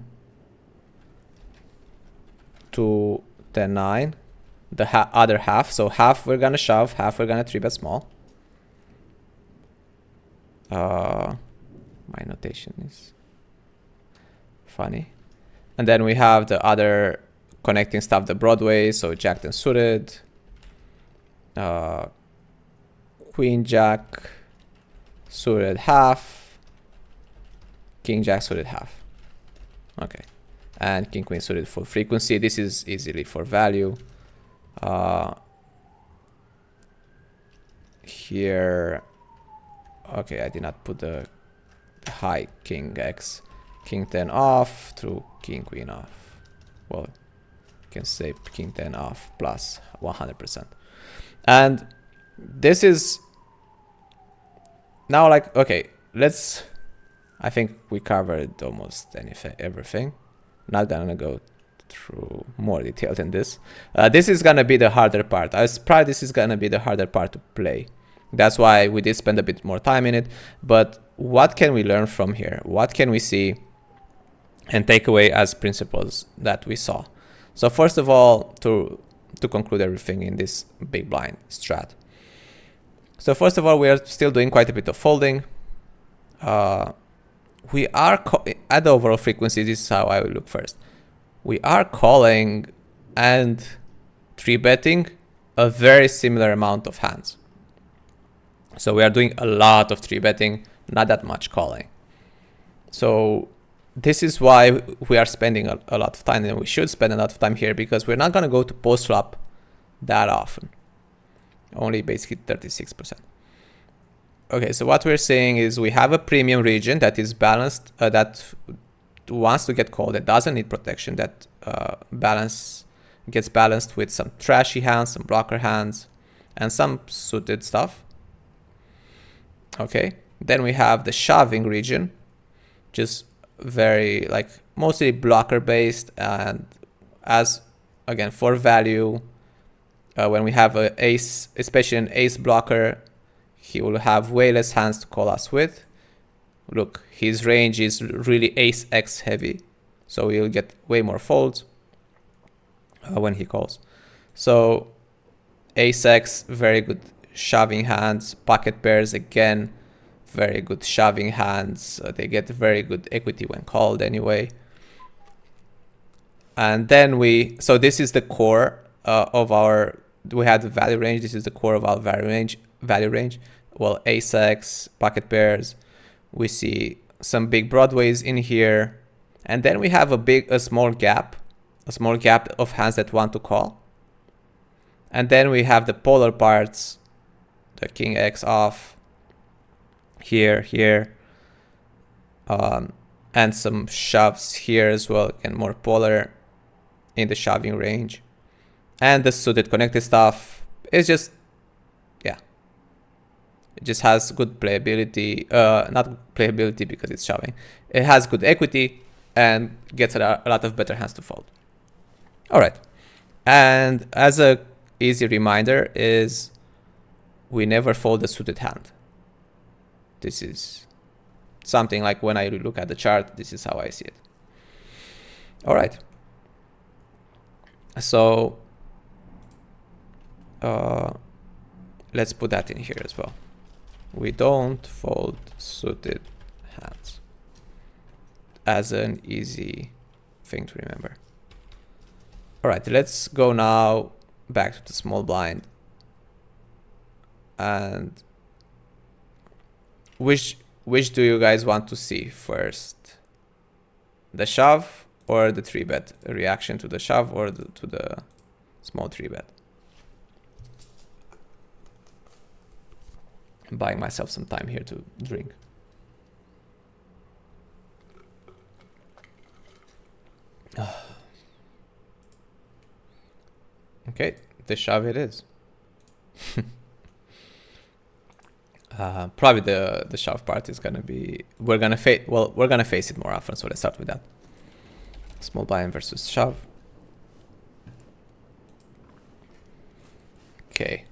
to 10-9, the other half. So half we're gonna shove, half we're gonna 3-bet small. My notation is funny. And then we have the other connecting stuff, the Broadway, so jacked and suited, Queen Jack suited half, King Jack suited half. Okay, and King Queen suited for frequency. This is easily for value. Here, okay, I did not put the high King X, King 10 off through King Queen off. Well, you can say King 10 off plus 100%. And this is now like, okay, let's, I think we covered almost everything. Not gonna go through more detail than this. This is gonna be the harder part. I was probably this is gonna be the harder part to play. That's why we did spend a bit more time in it. But what can we learn from here? What can we see and take away as principles that we saw? So first of all, to conclude everything in this big blind strat. So first of all, we are still doing quite a bit of folding. We are at the overall frequency. This is how I will look first. We are calling and 3-betting a very similar amount of hands. So we are doing a lot of 3-betting, not that much calling. So this is why we are spending a lot of time, and we should spend a lot of time here, because we're not going to go to post flop that often. Only basically 36%. Okay, so what we're saying is we have a premium region that is balanced, that wants to get called, that doesn't need protection, that gets balanced with some trashy hands, some blocker hands, and some suited stuff. Okay, then we have the shoving region, just very like mostly blocker based, and as again for value, when we have an ace, especially an ace blocker, he will have way less hands to call us with. Look, his range is really ace X heavy, so he'll get way more folds when he calls. So ace X, very good shoving hands. Pocket pairs, again, very good shoving hands. They get very good equity when called anyway. And then so this is the core of our, we had the value range. This is the core of our value range. Well, ace X, pocket pairs. We see some big Broadways in here. And then we have a small gap of hands that want to call. And then we have the polar parts, the King X off, here, and some shoves here as well, and more polar in the shoving range. And the suited connected stuff is just, yeah, it just has good playability, not playability because it's shoving. It has good equity and gets a lot of better hands to fold. All right, and as a easy reminder is we never fold a suited hand. This is something like when I look at the chart, this is how I see it. All right. So let's put that in here as well. We don't fold suited hands as an easy thing to remember. All right, let's go now back to the small blind. And which do you guys want to see first? The shove or the 3-bet? A reaction to the shove or to the small 3-bet? I'm buying myself some time here to drink. Okay, the shove it is. Probably the shove part is gonna be, we're gonna face it more often, so let's start with that. Small blind versus shove. Okay.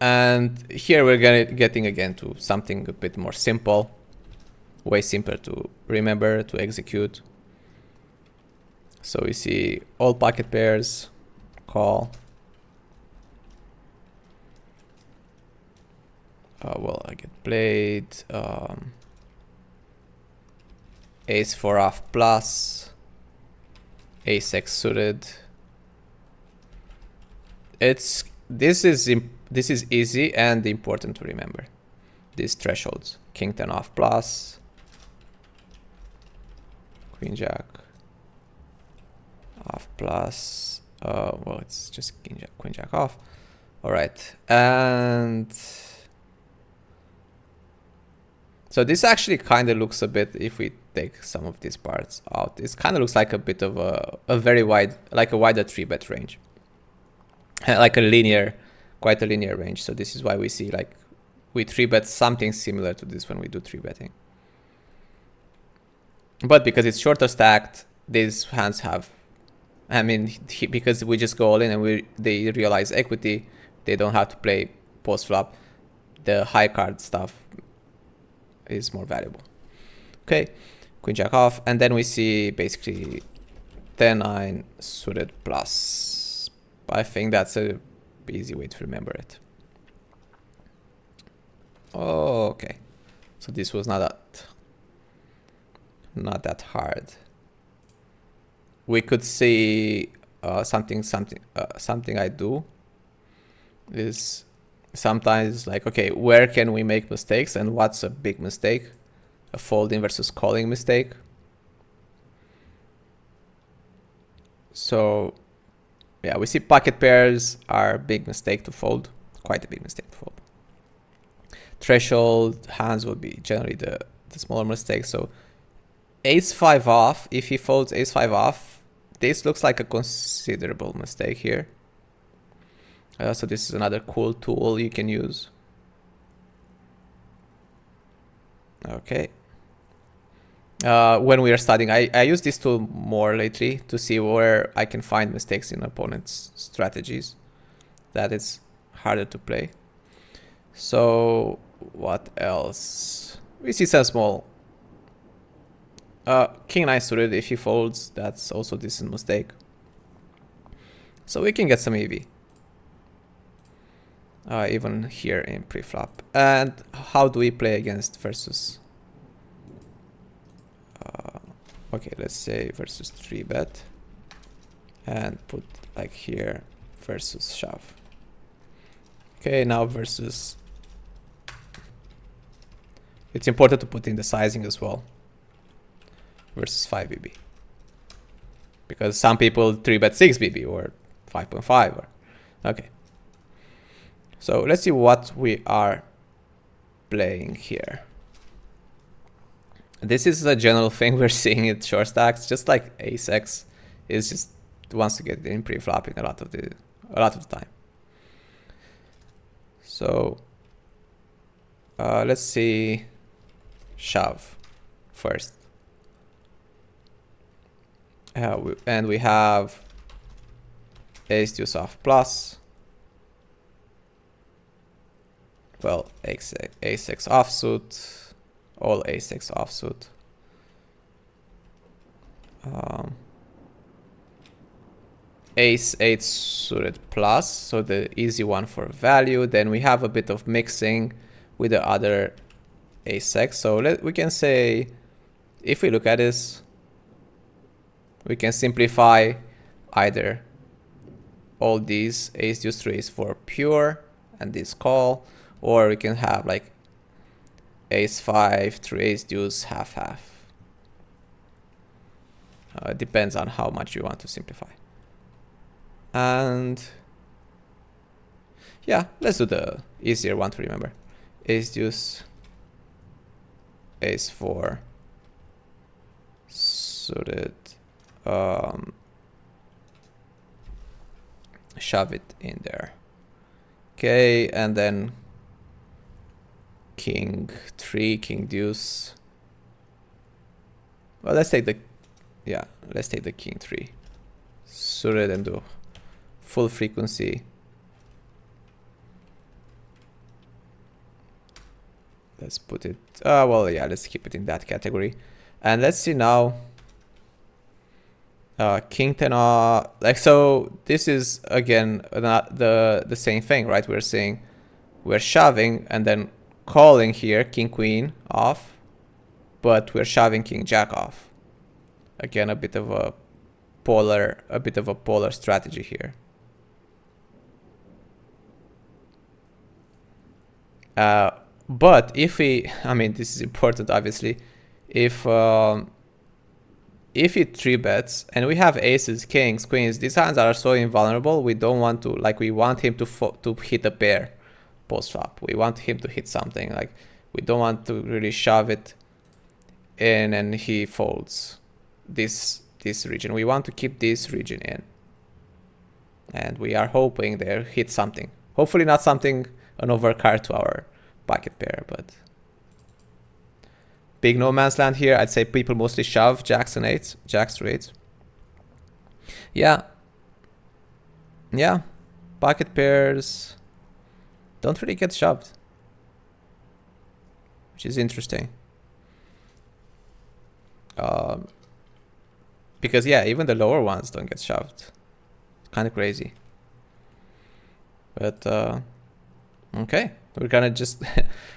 And here we're getting again to something a bit more simple, way simpler to remember, to execute. So we see all pocket pairs, call. well, I get played. Ace 4 off plus. Ace X suited. This is easy and important to remember. These thresholds. King 10 off plus. Queen Jack off plus. Well, it's just Queen Jack off. All right, and so this actually kind of looks a bit, if we take some of these parts out, it kind of looks like a bit of a very wide, like a wider 3-bet range, like a linear, quite a linear range. So this is why we see like we 3-bet something similar to this when we do 3-betting. But because it's shorter stacked, these hands have, I mean, because we just go all in and they realize equity, they don't have to play post flop. The high card stuff is more valuable. Okay, Queen Jack off, and then we see basically 10-9 suited plus. I think that's a easy way to remember it. Okay, so this was not that hard. We could see something I do is sometimes like, okay, where can we make mistakes and what's a big mistake? A folding versus calling mistake. So yeah, we see pocket pairs are a big mistake to fold, quite a big mistake to fold. Threshold hands would be generally the smaller mistake. So ace 5 off, if he folds ace 5 off, this looks like a considerable mistake here. So this is another cool tool you can use. Okay. When we are studying, I use this tool more lately to see where I can find mistakes in opponents' strategies. That is harder to play. So what else? We see some small. King 9 suited, if he folds, that's also a decent mistake. So we can get some EV. Even here in pre-flop. And how do we play against versus? Okay, let's say versus 3-bet. And put like here versus shove. Okay, now versus. It's important to put in the sizing as well. Versus 5 BB. Because some people 3-bet 6 BB or 5.5 or okay. So let's see what we are playing here. This is a general thing we're seeing in short stacks, just like ace X is just wants to get in pre-flopping a lot of the time. So let's see shove first. And we have ace deuce off plus. Well, ace X offsuit, all ace X offsuit. Ace 8 suited plus, so the easy one for value. Then we have a bit of mixing with the other ace X. So we can say, if we look at this, we can simplify either all these ace deuce through ace 4 pure and this call, or we can have like ace 5 through ace deuce half. It depends on how much you want to simplify. And yeah, let's do the easier one to remember. Ace deuce, ace 4 suited, shove it in there. Okay, and then king 3, king deuce. Well, let's take the king 3 suited and do full frequency. Let's put it, well, yeah, let's keep it in that category. And let's see now, king 10 off, like, so this is again not the same thing, right? We're saying we're shoving and then calling here king queen off, but we're shoving king jack off. Again, a bit of a polar strategy here. But if we, I mean, this is important, obviously. If he 3-bets and we have aces, kings, queens, these hands are so invulnerable. We don't want to, like, we want him to hit a pair post flop. We want him to hit something. Like, we don't want to really shove it in and he folds this region. We want to keep this region in. And we are hoping there hit something. Hopefully not something, an overcard to our pocket pair, but big no man's land here. I'd say people mostly shove jacks and eights, jacks to eights. Yeah. Yeah. Pocket pairs don't really get shoved, which is interesting. Because yeah, even the lower ones don't get shoved. It's kind of crazy. But okay, we're gonna just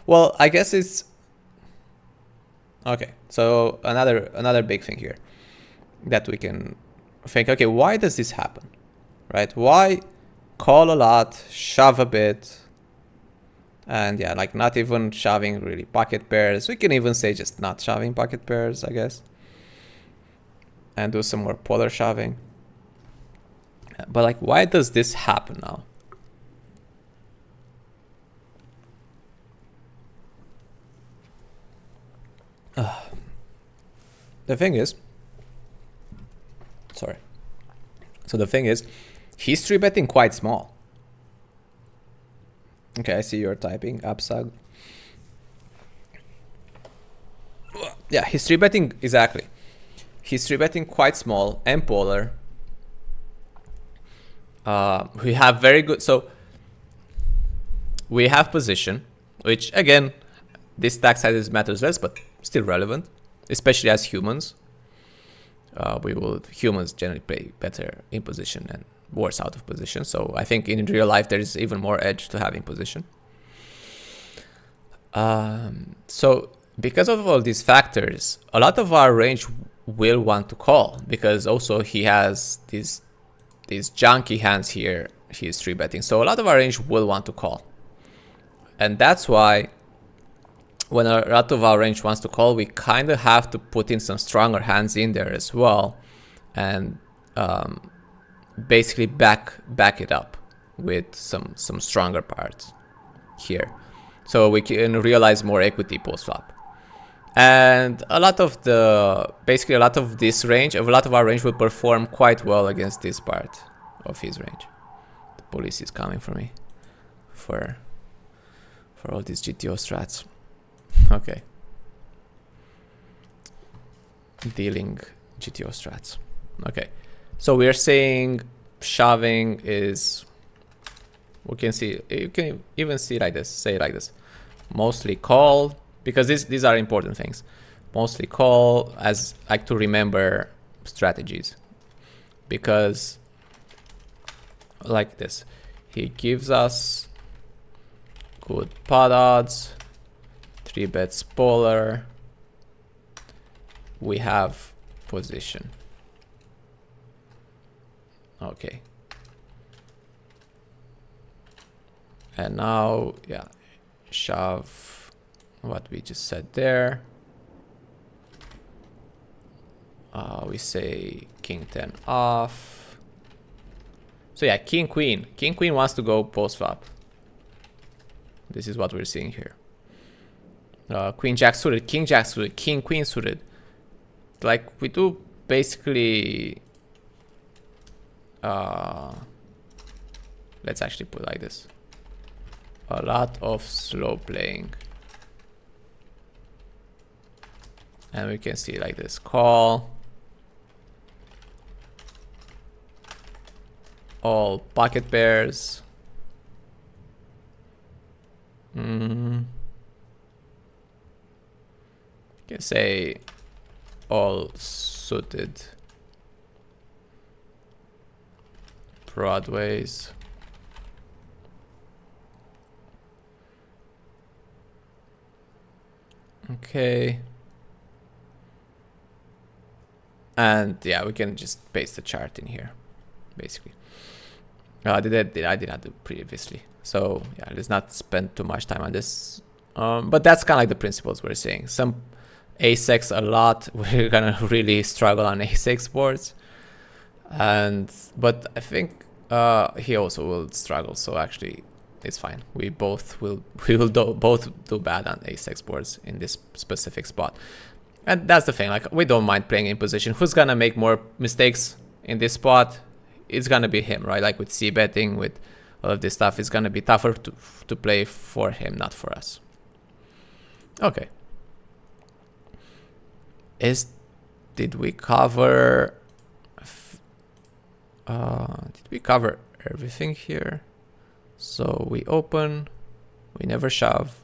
well, I guess it's okay. So another big thing here that we can think, okay, why does this happen, right? Why call a lot, shove a bit, and yeah, like not even shoving really pocket pairs. We can even say just not shoving pocket pairs, I guess, and do some more polar shoving. But like, why does this happen now? The thing is, sorry. So the thing is, he's 3-betting quite small. Okay, I see you're typing, Absag. Yeah, he's 3-betting, exactly. He's 3-betting quite small and polar. We have very good, so we have position, which again, this stack size matters less, but still relevant, especially as humans. Humans generally play better in position and worse out of position. So I think in real life, there is even more edge to having position. So because of all these factors, a lot of our range will want to call, because also he has these junky hands here. He's 3-betting. So a lot of our range will want to call. And that's why when a lot of our range wants to call, we kind of have to put in some stronger hands in there as well, and basically back it up with some stronger parts here, so we can realize more equity post flop. And a lot of this range, a lot of our range will perform quite well against this part of his range. The police is coming for me for all these GTO strats. Okay. Dealing GTO strats. Okay. So we're saying shoving is, we can see, you can even see like this, say like this. Mostly call, because these are important things. Mostly call, as like to remember strategies. Because like this, he gives us good pot odds. 3-bets polar. We have position. Okay. And now, yeah, shove what we just said there. We say king 10 off. So yeah, king queen. King queen wants to go post flop. This is what we're seeing here. Queen jack suited, king jack suited, king queen suited. Like we do basically, let's actually put like this. A lot of slow playing. And we can see like this, call. All pocket pairs. You can say all suited broadways. Okay. And yeah, we can just paste the chart in here, basically. I did not do previously. So yeah, let's not spend too much time on this. But that's kind of like the principles we're saying. Some ASICs a lot. We're gonna really struggle on ASIC boards. But I think he also will struggle. So actually, it's fine. We will both do bad on ASIC boards in this specific spot. And that's the thing. Like, we don't mind playing in position. Who's gonna make more mistakes in this spot? It's gonna be him, right? Like with C betting, with all of this stuff, it's gonna be tougher to play for him, not for us. Okay. Did we cover? Did we cover everything here? So we open, we never shove.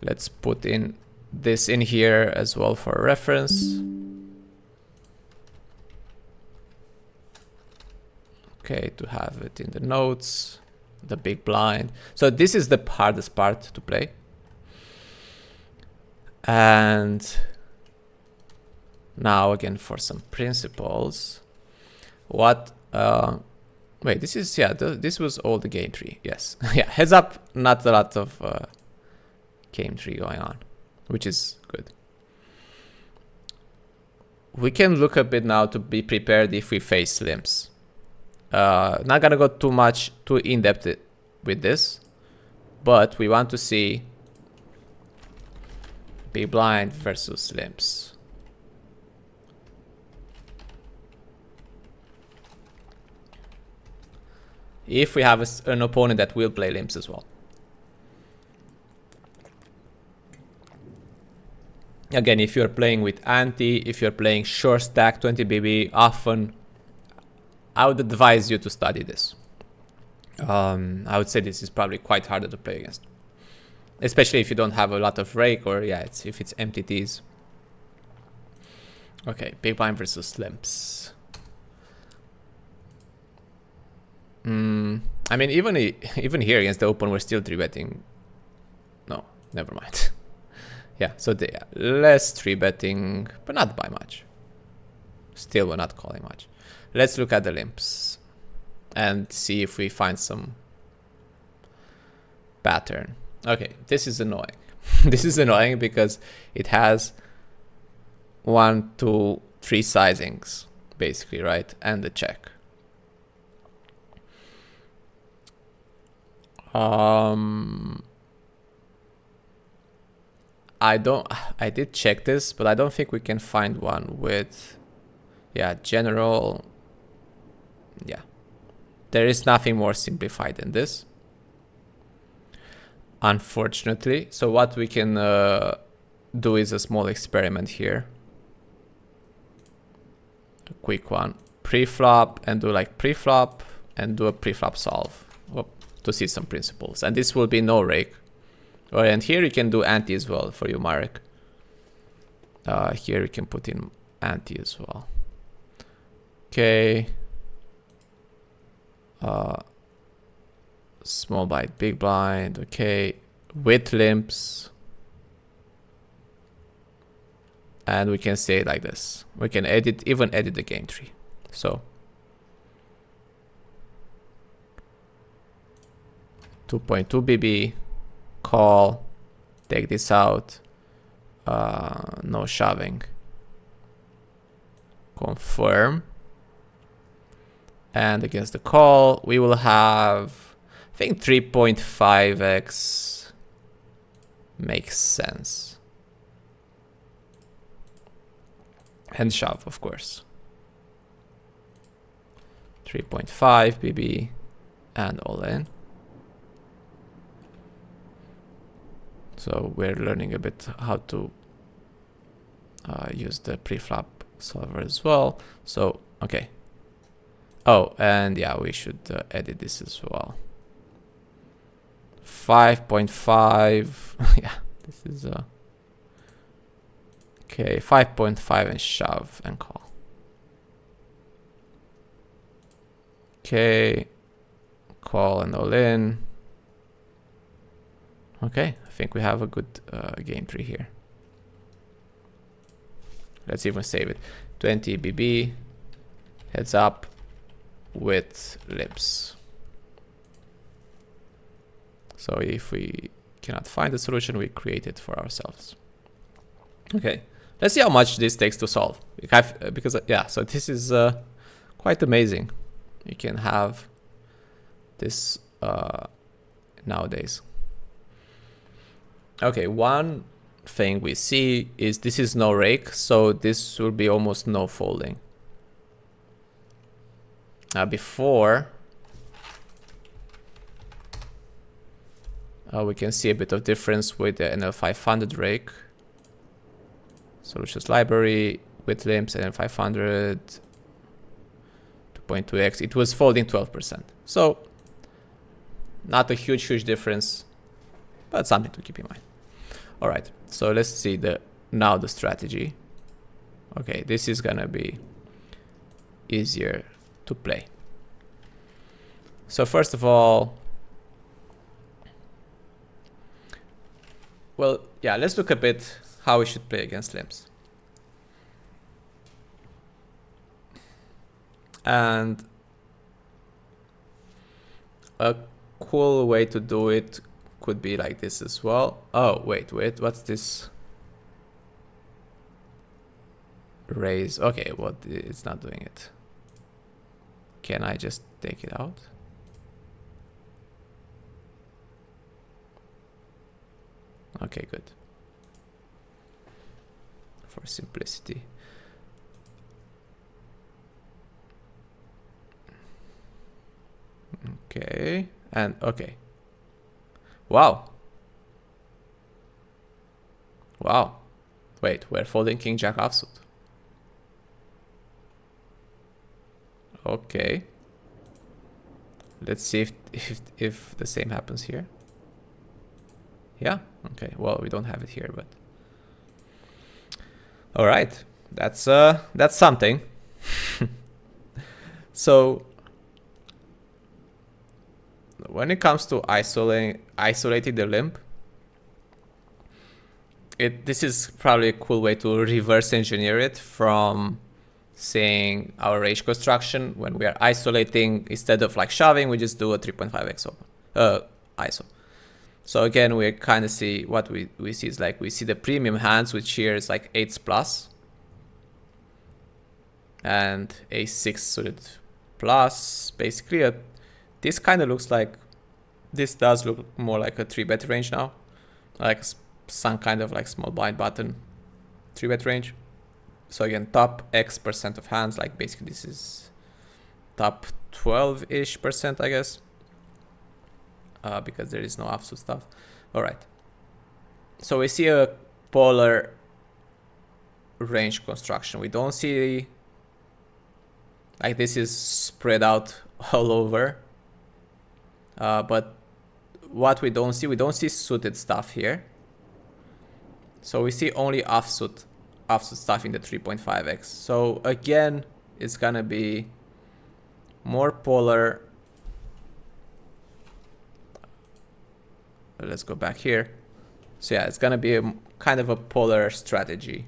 Let's put in this in here as well for reference. Okay, to have it in the notes, the big blind. So this is the hardest part to play. And now again for some principles. What, wait, this is, yeah, this was all the game tree, yes. Yeah, heads up, not a lot of game tree going on, which is good. We can look a bit now to be prepared if we face limps. Not gonna go too in-depth with this, but we want to see big blind versus limps. If we have an opponent that will play limps as well. Again, if you're playing with ante, if you're playing short stack 20 BB, often I would advise you to study this. I would say this is probably quite harder to play against, especially if you don't have a lot of rake, or yeah, if it's MTTs. Okay, big blind versus limps. I mean, even here against the open, we're still 3-betting. No, never mind. Yeah, so less 3-betting, but not by much. Still, we're not calling much. Let's look at the limps and see if we find some pattern. Okay, this is annoying. This is annoying because it has 1, 2, 3 sizings, basically, right? And the check. I did check this, but I don't think we can find one with, yeah, general. Yeah, there is nothing more simplified than this, unfortunately. So what we can do is a small experiment here. A quick one. Preflop and do like preflop and do a preflop solve to see some principles. And this will be no rake. Oh, and here you can do ante as well for you, Marek. Here you can put in ante as well. Okay. Small blind, big blind. Okay. With limps. And we can say it like this. We can even edit the game tree. So 2.2 BB, call, take this out, no shoving, confirm, and against the call we will have, I think 3.5x makes sense, and shove, of course. 3.5 BB and all in. So we're learning a bit how to use the preflop solver as well. So, okay. Oh, and yeah, we should edit this as well. 5.5. Yeah, this is okay, 5.5 and shove and call. Okay, call and all in. Okay, I think we have a good game tree here. Let's even save it. 20 BB, heads up with limps. So if we cannot find the solution, we create it for ourselves. Okay, let's see how much this takes to solve. Because yeah, so this is quite amazing. You can have this nowadays. Okay, one thing we see is this is no rake, so this will be almost no folding. Before, we can see a bit of difference with the NL500 rake. Solutions library with limps, NL500, 2.2x. It was folding 12%. So, not a huge difference, but something to keep in mind. All right, so let's see now the strategy. Okay, this is gonna be easier to play. So first of all, well, yeah, let's look a bit how we should play against limps. And a cool way to do it could be like this as well. Oh, wait, what's this? Raise. Okay, what? It's not doing it. Can I just take it out? Okay, good. For simplicity. Okay, and okay. Wow. Wow. Wait, we're folding King Jack offsuit. Okay. Let's see if the same happens here. Yeah. Okay. Well, we don't have it here, but all right. That's something. So when it comes to isolating the limp, this is probably a cool way to reverse engineer it from saying our range construction. When we are isolating, instead of like shoving, we just do a 3.5x ISO. So again, we kind of see what we see is like we see the premium hands, which here is like 8s plus and a6 suited plus. Basically, this kind of looks like, this does look more like a 3-bet range now, like some kind of like small blind button 3-bet range. So again, top X% of hands, like basically this is top 12-ish%, I guess, because there is no offsuit stuff. All right. So we see a polar range construction. We don't see, like this is spread out all over. But what we don't see suited stuff here. So we see only offsuit stuff in the 3.5x. So again, it's gonna be more polar. Let's go back here. So yeah, it's gonna be a kind of a polar strategy.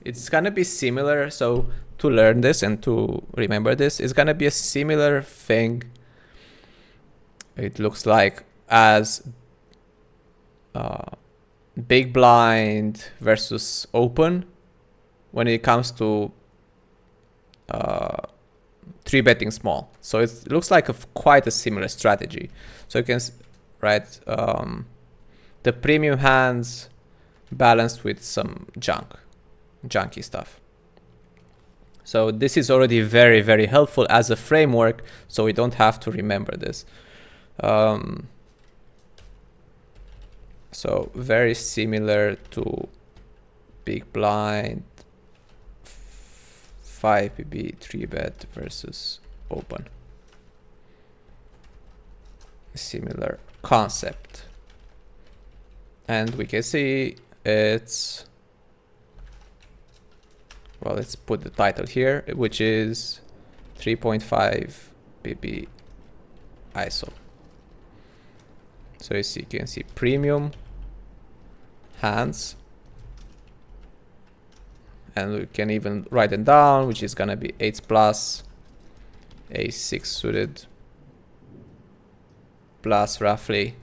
It's gonna be similar. So to learn this and to remember this, it's gonna be a similar thing. It looks like as big blind versus open when it comes to 3-betting small. So it looks like quite a similar strategy. So you can write the premium hands balanced with some junky stuff. So this is already very, very helpful as a framework, so we don't have to remember this. So very similar to big blind, 5 PB 3-bet versus open. Similar concept. And we can see it's, well, let's put the title here, which is 3.5 PB ISO. So you can see premium hands. And we can even write them down, which is gonna be 8 plus, a6 suited, plus roughly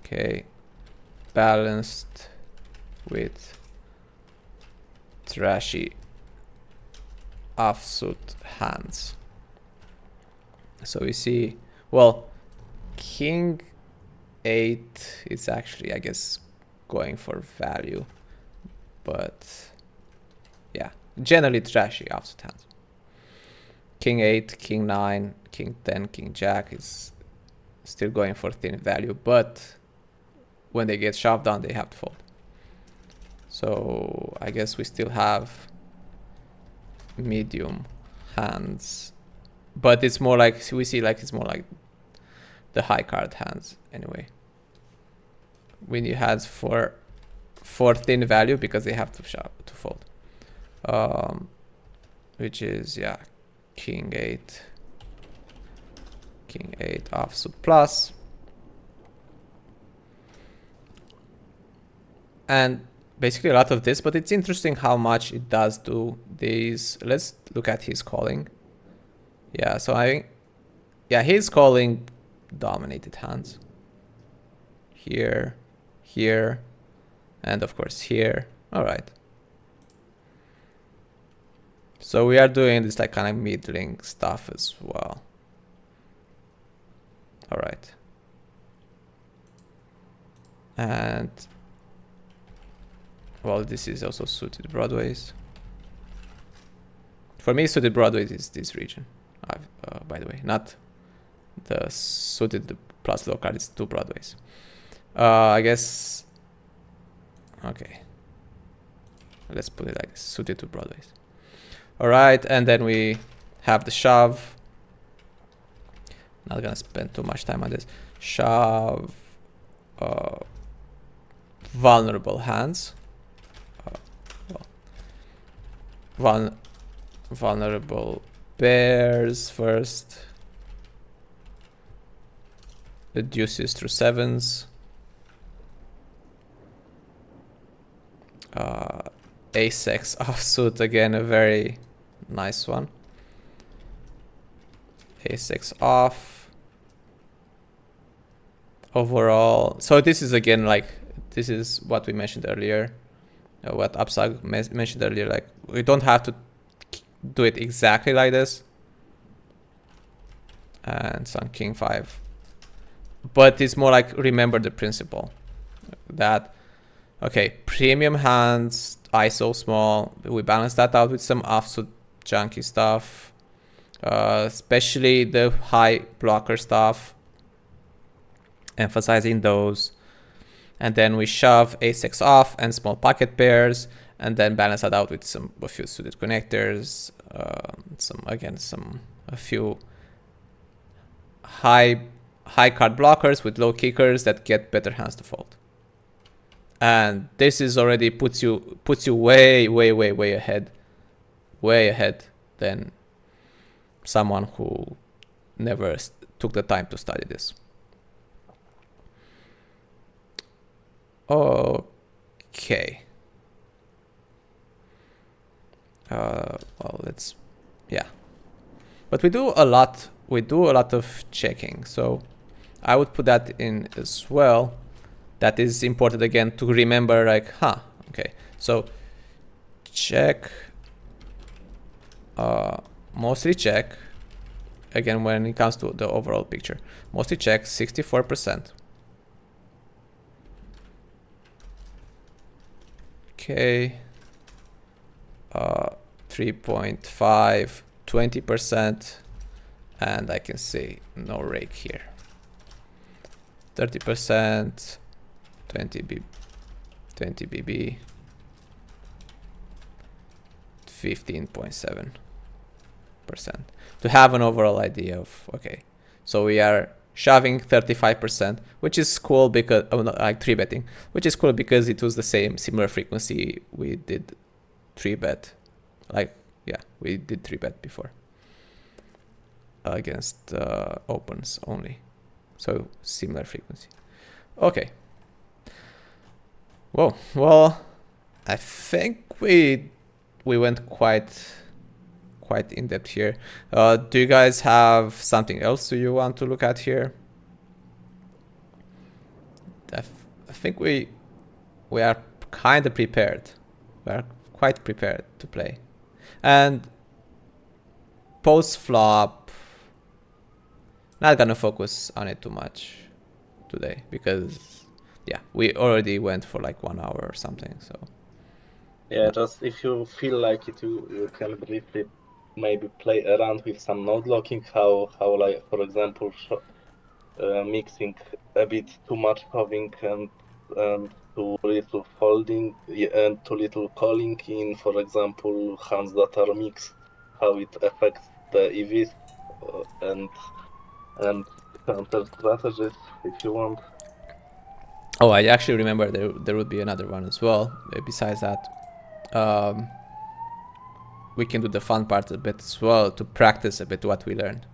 okay, balanced with trashy offsuit hands. So we see, well, king 8 is actually, I guess, going for value, but yeah, generally trashy offsuit hands. King 8, king 9, king 10, king jack is still going for thin value, but when they get shoved down, they have to fold. So I guess we still have medium hands, but it's more like, we see like it's more like the high card hands anyway. We need hands for thin value because they have to shove to fold, which is, yeah, king 8 offsuit plus. And basically a lot of this, but it's interesting how much it does do these. Let's look at his calling. Yeah, so he's calling dominated hands. Here, here, and of course here. All right. So we are doing this like kind of middling stuff as well. All right. And well, this is also suited broadways. For me, suited broadways is this region. By the way, not the suited plus low card. It's 2 broadways. I guess. Okay. Let's put it like this, suited 2 broadways. All right, and then we have the shove. Not gonna spend too much time on this. Shove. Vulnerable hands. Vulnerable pairs first. The deuces through 7s. Ace-X offsuit, again, a very nice one. Ace-X off. Overall, so this is again like, this is what we mentioned earlier. What Upsag mentioned earlier, like we don't have to do it exactly like this. And some king 5. But it's more like, remember the principle that, okay, premium hands, ISO small, we balance that out with some offsuit junky stuff, especially the high blocker stuff, emphasizing those. And then we shove ace-X off and small pocket pairs, and then balance that out with a few suited connectors, a few high card blockers with low kickers that get better hands to fold. And this is already puts you way ahead than someone who never took the time to study this. Okay. Well, let's, yeah. But we do a lot of checking, so I would put that in as well. That is important again to remember, like, okay, so check, mostly check, again when it comes to the overall picture, mostly check 64%. Okay, 3.5, 20%, and I can say no rake here. 30%, 20 BB, 15.7%. To have an overall idea of, okay, so we are shoving 35%, which is cool because, like 3-betting, which is cool because it was the similar frequency we did 3-bet. Like, yeah, we did 3-bet before against opens only. So similar frequency. Okay. Whoa. Well, I think we went quite in depth here. Do you guys have something else you want to look at here? I think we are kind of prepared. We are quite prepared to play. And post flop, not gonna focus on it too much today because yeah, we already went for like 1 hour or something. So yeah, just if you feel like it, you can briefly maybe play around with some node locking. How like for example, mixing a bit too much covering and too little folding and too little calling in, for example, hands that are mixed, how it affects the EVs and counter strategies if you want. oh, I actually remember there would be another one as well. Besides that, we can do the fun part a bit as well to practice a bit what we learned.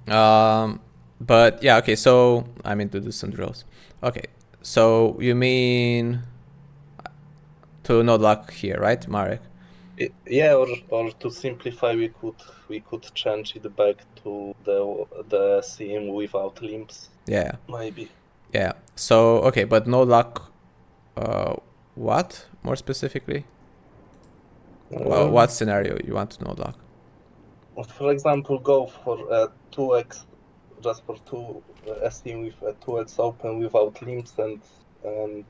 But yeah, okay. So I mean to do some drills. Okay, so you mean to node lock here, right, Marek? Yeah, or to simplify, we could change it back to the sim without limps. Yeah. Maybe. Yeah. So okay, but node lock. What more specifically? What scenario you want to node lock? For example, go for a 2x, just for a sim with a 2x open without limps and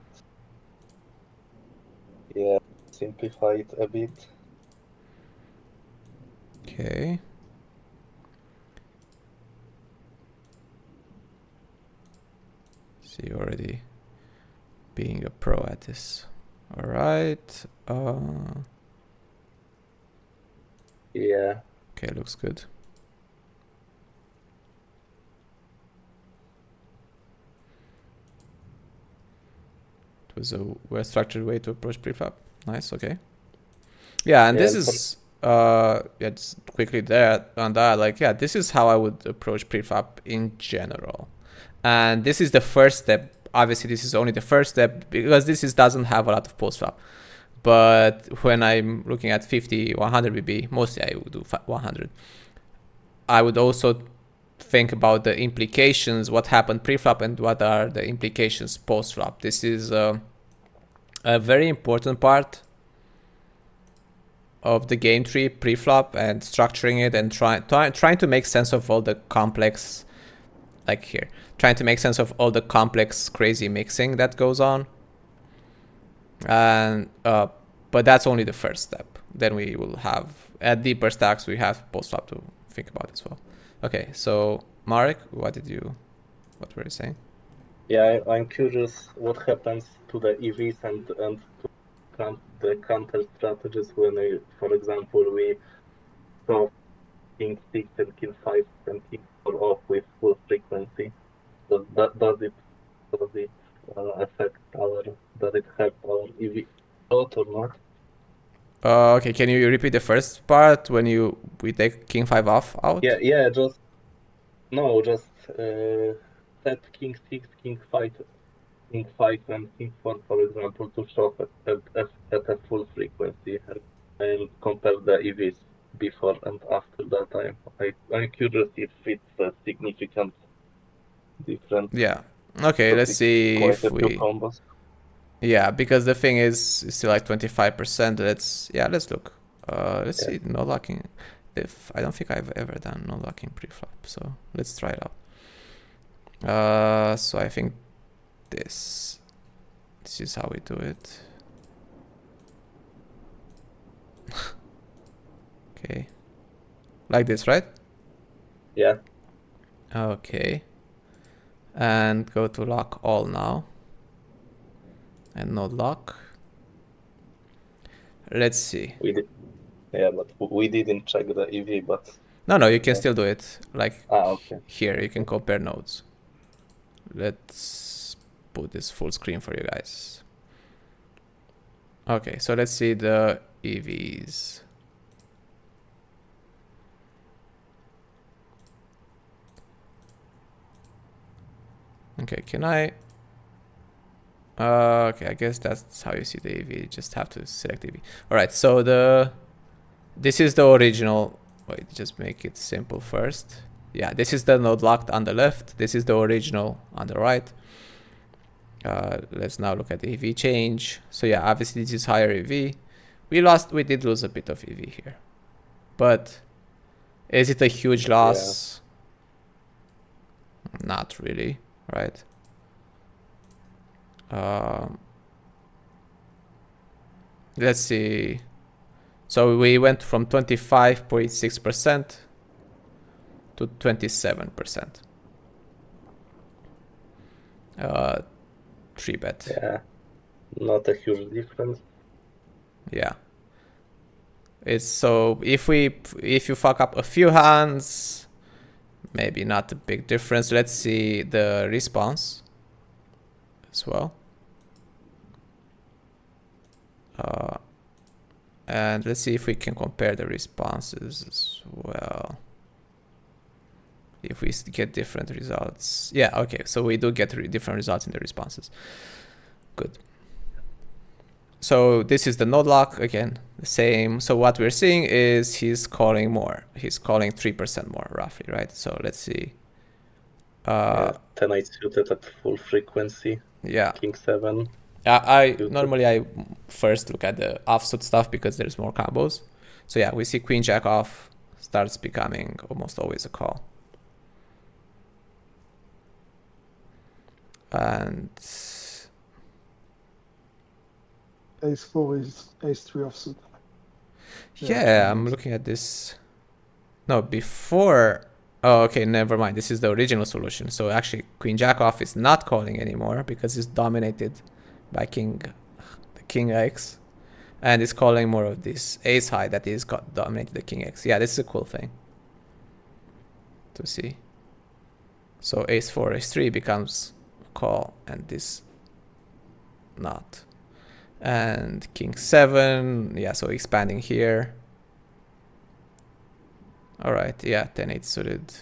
yeah, simplify it a bit. Okay. See, already being a pro at this. All right. Yeah. Okay, looks good. It was a well-structured way to approach preflop. Nice. Okay. Yeah, and this is yeah, just quickly there on that. Like, yeah, this is how I would approach preflop in general, and this is the first step. Obviously, this is only the first step because this doesn't have a lot of post flop. But when I'm looking at 50, 100 VB, mostly I would do 100. I would also think about the implications, what happened pre-flop and what are the implications post-flop. This is a very important part of the game tree pre-flop and structuring it and trying to make sense of all the complex, like here, trying to make sense of all the complex crazy mixing that goes on. And but that's only the first step. Then we will have at deeper stacks we have post-flop to think about as well. Okay, so Marek, what were you saying? Yeah, I'm curious what happens to the EVs and to the counter strategies when, for example, we saw King 6 and King 5 and King 4 off with full frequency. Does it affect does it help our EV lot or not? Okay, can you repeat the first part when we take King 5 off out? Yeah, just set King 6, King 5, King 5 and King 4, for example, to show at a full frequency and compare the EVs before and after that. I'm curious if it's a significant difference. Yeah. Okay, let's see Quite if a few we. combos. Yeah, because the thing is still like 25%. Let's look. Let's see no locking. If I don't think I've ever done no locking pre-flop, so let's try it out. So I think this is how we do it. Okay, like this, right? Yeah. Okay, and go to lock all now, and no lock. Let's see. Yeah, but we didn't check the EV, but No, you can still do it. Like okay. here, you can compare nodes. Let's put this full screen for you guys. Okay, so let's see the EVs. Okay, can I? Okay, I guess that's how you see the EV. You just have to select EV. All right, so this is the original. Wait, just make it simple first. Yeah, this is the node locked on the left. This is the original on the right. Let's now look at the EV change. So yeah, obviously this is higher EV. We did lose a bit of EV here, but is it a huge loss? Yeah. Not really, right? Let's see. So we went from 25.6% to 27%. 3-bet. Yeah, not a huge difference. Yeah. It's so if you fuck up a few hands, maybe not a big difference. Let's see the response as well. And let's see if we can compare the responses as well. If we get different results. Yeah, okay, so we do get different results in the responses. Good. So this is the node lock, again, the same. So what we're seeing is he's calling more. He's calling 3% more, roughly, right? So let's see. Yeah, 10-8 suited at full frequency. Yeah. King 7. Normally I first look at the offsuit stuff because there's more combos. So yeah, we see queen jack off starts becoming almost always a call. And Ace-4 is Ace-3 offsuit. yeah, I'm looking at this. No, before. Oh, okay, never mind. This is the original solution. So actually, queen jack off is not calling anymore because it's dominated by the king X, and it's calling more of this ace high that is dominated the king X. Yeah, this is a cool thing to see. So ace-4, ace-3 becomes a call, and this not. And king 7, yeah, so expanding here. All right, yeah, 10-8 suited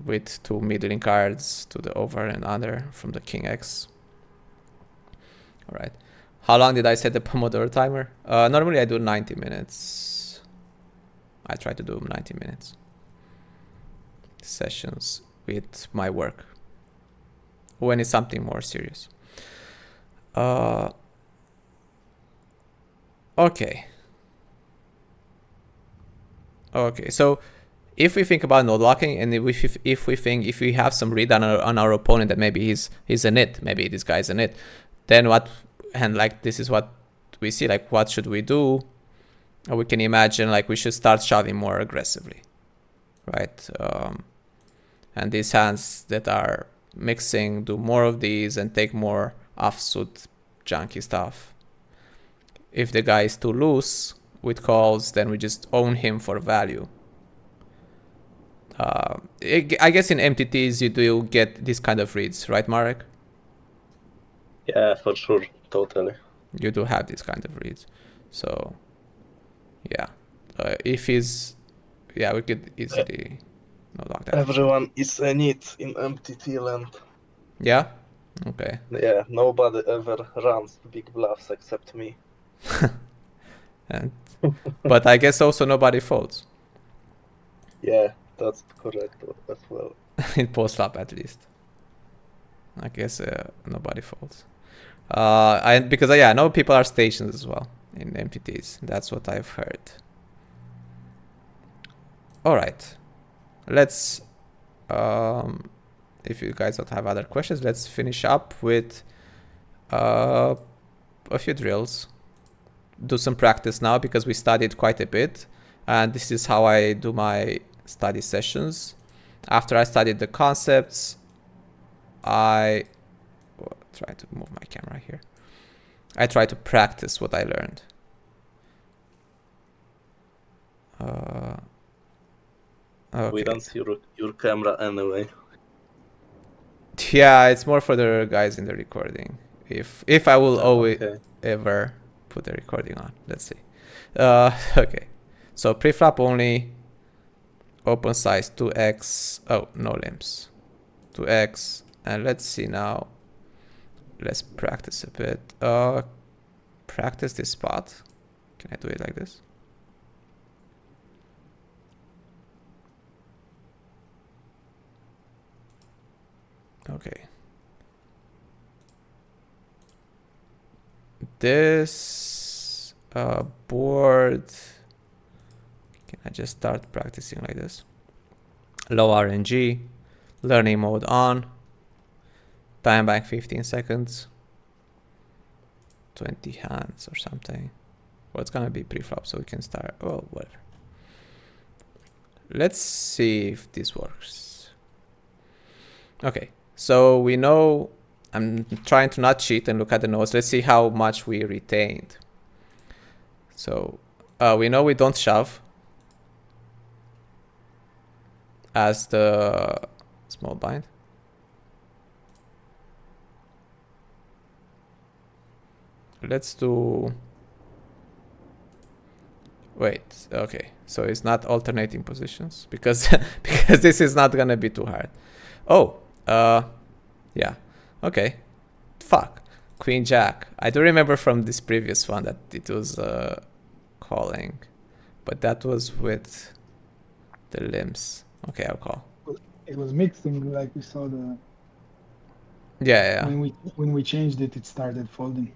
with 2 middling cards to the over and under from the king X. All right, how long did I set the Pomodoro timer? Normally I do 90 minutes. I try to do 90 minutes sessions with my work when it's something more serious. Okay. Okay, so if we think about node locking, and if we have some read on our opponent that maybe he's a nit, maybe this guy's a nit, then what? And like this is what we see. Like, what should we do? We can imagine like we should start shoving more aggressively, right? And these hands that are mixing do more of these and take more offsuit junky stuff. If the guy is too loose with calls, then we just own him for value. I guess in MTTs you do get this kind of reads, right, Marek? Yeah, for sure, totally. You do have this kind of reads, so yeah. If he's, yeah, we could easily not lock that. Everyone is a nit in MTT land. Yeah. Okay. Yeah, nobody ever runs big bluffs except me. And but I guess also nobody folds. Yeah, that's correct as well. In post flop at least. I guess nobody folds. Because I know people are stationed as well in MTTs. That's what I've heard. All right, let's. If you guys don't have other questions, let's finish up with a few drills. Do some practice now because we studied quite a bit, and this is how I do my study sessions. After I studied the concepts, I try to move my camera here. I try to practice what I learned. Okay. We don't see your camera anyway. Yeah, it's more for the guys in the recording. If I will always ever put the recording on. Let's see. Okay. So preflop only, open size 2x. Oh, no limps. to X. And let's see now. Let's practice a bit. Practice this spot. Can I do it like this? Okay. This board, can I just start practicing like this? Low RNG, learning mode on, time bank 15 seconds, 20 hands or something. Well, it's gonna be preflop, so we can start. Oh, whatever. Let's see if this works. Okay, so we know. I'm trying to not cheat and look at the nodes. Let's see how much we retained. So we know we don't shove as the small blind. Let's do. Wait, okay. So it's not alternating positions because because this is not gonna be too hard. Oh, yeah. Okay. Fuck. Queen Jack. I do remember from this previous one that it was calling, but that was with the limps. Okay, I'll call. It was mixing, like we saw the. Yeah. When we changed it, it started folding.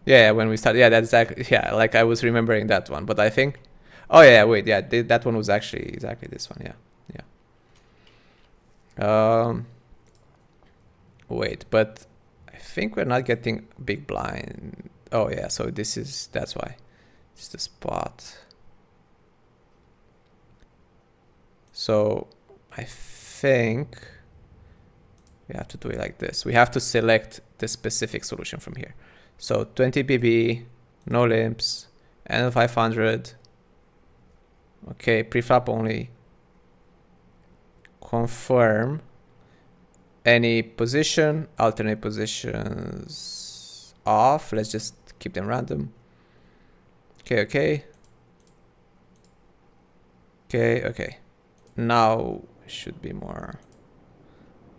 Yeah, when we started. Yeah, that's exactly. Yeah, like I was remembering that one, but I think. Oh yeah, wait. Yeah, that one was actually exactly this one. Yeah. Wait, but I think we're not getting big blind. Oh yeah, so that's why. It's the spot. So I think we have to do it like this. We have to select the specific solution from here. So 20 BB, no limps, N500. Okay, preflop only. Confirm. Any position, alternate positions off. Let's just keep them random. Okay. Now should be more.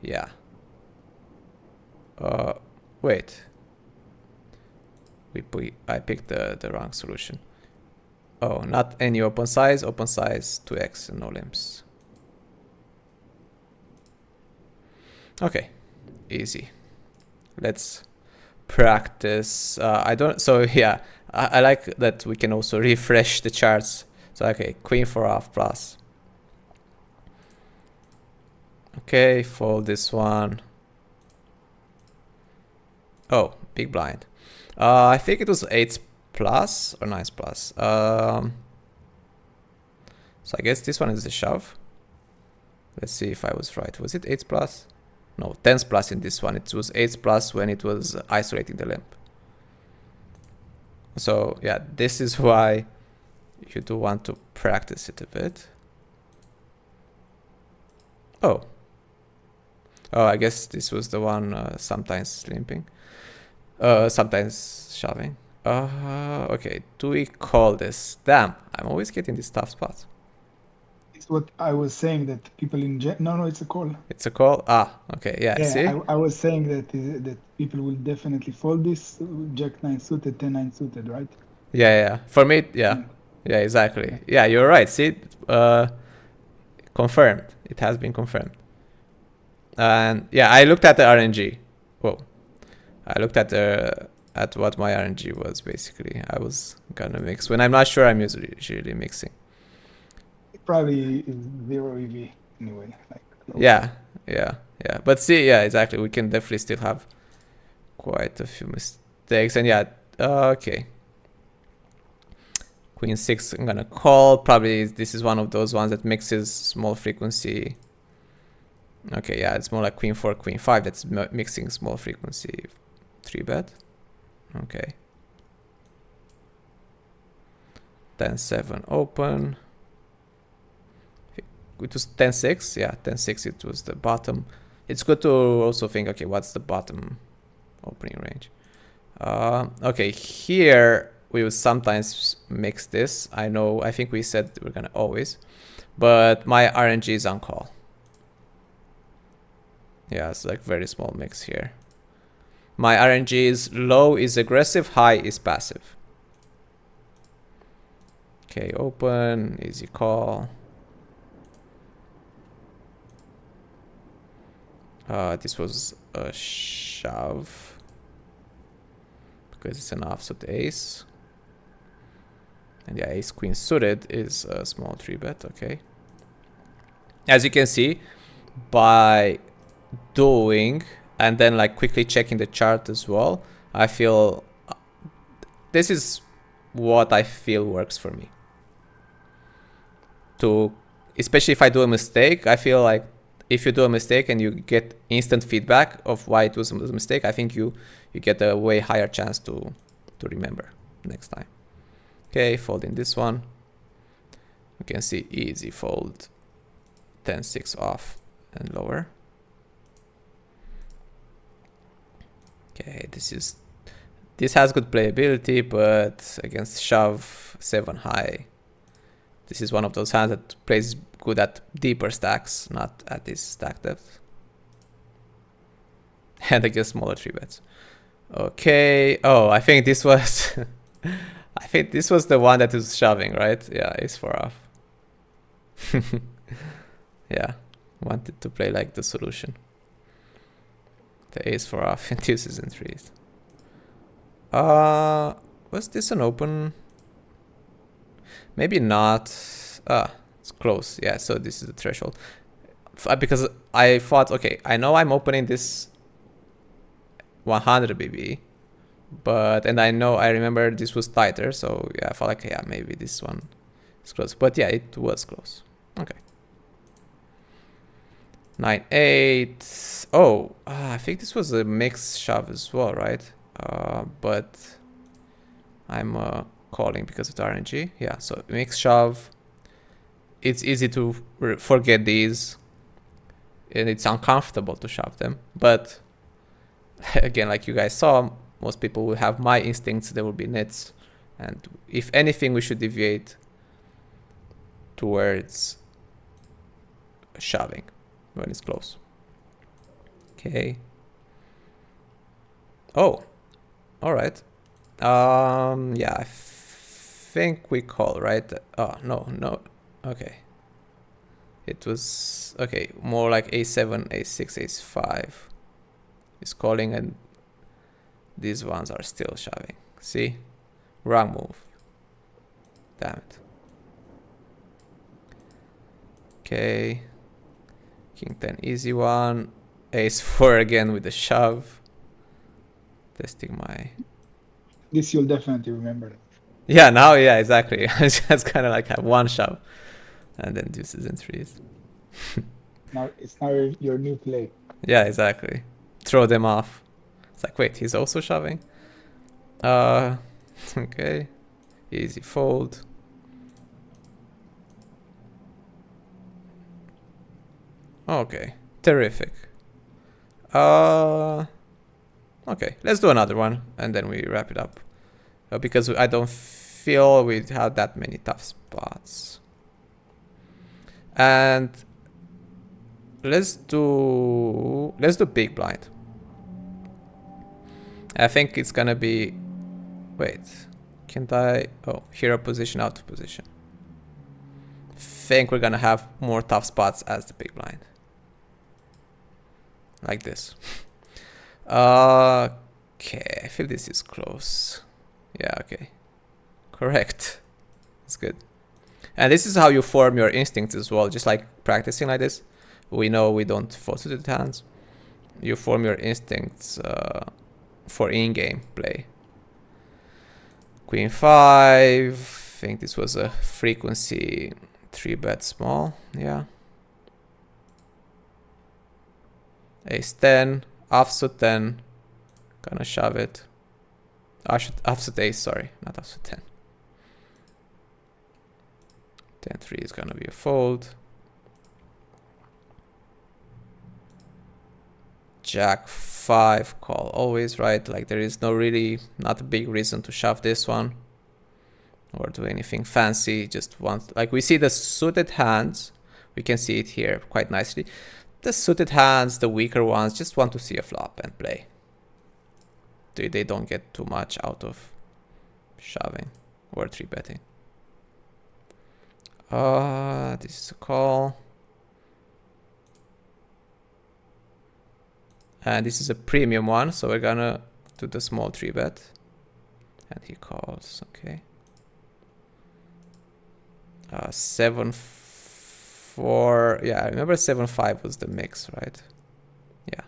Yeah. Wait. I picked the wrong solution. Oh, not any open size 2x and no limps. Okay, easy. Let's practice. So yeah, I like that we can also refresh the charts. So okay, queen 4 off plus. Okay, fold this one. Oh, big blind. I think it was 8 plus or 9 plus. So I guess this one is a shove. Let's see if I was right. Was it 8 plus? No, 10 plus in this one. It was 8 plus when it was isolating the limp. So yeah, this is why you do want to practice it a bit. Oh, I guess this was the one sometimes limping, sometimes shoving. Okay, do we call this? Damn, I'm always getting these tough spots. It's what I was saying, that people no, it's a call. It's a call. Okay, yeah. See, I was saying that people will definitely fold this Jack 9 suited, 10 9 suited, right? Yeah. For me, yeah, exactly. Yeah, you're right. See, confirmed. It has been confirmed. And yeah, I looked at the RNG. Whoa, I looked at what my RNG was. Basically, I was gonna mix when I'm not sure. I'm usually mixing. Probably is 0 EV anyway. Yeah. But see, yeah, exactly. We can definitely still have quite a few mistakes. And yeah, okay. Queen 6, I'm gonna call. Probably this is one of those ones that mixes small frequency. Okay, yeah, it's more like Queen 4, Queen 5. That's mixing small frequency 3-bet. Okay. 10-7 open. It was 10-6. Yeah, 10-6, it was the bottom. It's good to also think, okay, what's the bottom opening range? Okay, here we would sometimes mix this. I think we said we're gonna always, but my RNG is on call. Yeah, it's like very small mix here. My RNG is low is aggressive, high is passive. Okay, open, easy call. This was a shove because it's an offsuit ace. And yeah, ace queen suited is a small 3-bet, okay. As you can see, by doing and then like quickly checking the chart as well, I feel this is what I feel works for me. Especially if I do a mistake, I feel like if you do a mistake and you get instant feedback of why it was a mistake, I think you get a way higher chance to remember next time. Okay, folding this one. You can see easy fold, 10-6 off and lower. Okay, this has good playability, but against shove 7 high, this is one of those hands that plays good at deeper stacks, not at this stack depth. And against smaller 3-bets. Okay. Oh, I think this was I think this was the one that is shoving, right? Yeah, ace 4 off. Yeah, wanted to play like the solution. The ace 4 off and deuces and threes. Was this an open? Maybe not. It's close. Yeah, so this is the threshold. Because I thought, okay, I know I'm opening this 100 BB, and I remember this was tighter, so yeah, I felt like, yeah, maybe this one is close. But yeah, it was close. Okay. 9-8. Oh, I think this was a mixed shove as well, right? But I'm calling because of the RNG. Yeah, so mixed shove. It's easy to forget these, and it's uncomfortable to shove them. But again, like you guys saw, most people will have my instincts. There will be nits, and if anything, we should deviate towards shoving when it's close. Okay. Oh, all right. Yeah, I think we call, right? Oh, no. Okay. It was, okay, more like a7, a6, a5 is calling, and these ones are still shoving. See? Wrong move. Damn it. Okay. King 10, easy one. Ace 4 again with the shove. Testing my... This you'll definitely remember. Yeah, now, yeah, exactly. Just kind of like have one shove. And then deuces and threes. Now it's now your new play. Yeah, exactly. Throw them off. It's like, wait, he's also shoving? Okay. Easy fold. Okay. Terrific. Okay, let's do another one and then we wrap it up. Because I don't feel we had that many tough spots. And let's do big blind. I think it's gonna be, wait, can't I? Oh, hero position, out of position. Think we're gonna have more tough spots as the big blind. Like this. Okay, I feel this is close. Yeah, okay. Correct. It's good. And this is how you form your instincts as well. Just like practicing like this, we know we don't fall suited hands. You form your instincts for in-game play. Queen 5. I think this was a frequency 3-bet small. Yeah. Ace 10. Offsuit 10. Gonna shove it. Offsuit ace, sorry. Not offsuit 10. 10-3 is gonna be a fold. Jack 5 call always, right? Like there is not a big reason to shove this one or do anything fancy. Just want, like we see the suited hands, we can see it here quite nicely. the suited hands, the weaker ones, just want to see a flop and play. They don't get too much out of shoving or 3-betting. This is a call. And this is a premium one, so we're gonna do the small 3-bet. And he calls, okay. 7-4, yeah, I remember 7-5 was the mix, right? Yeah.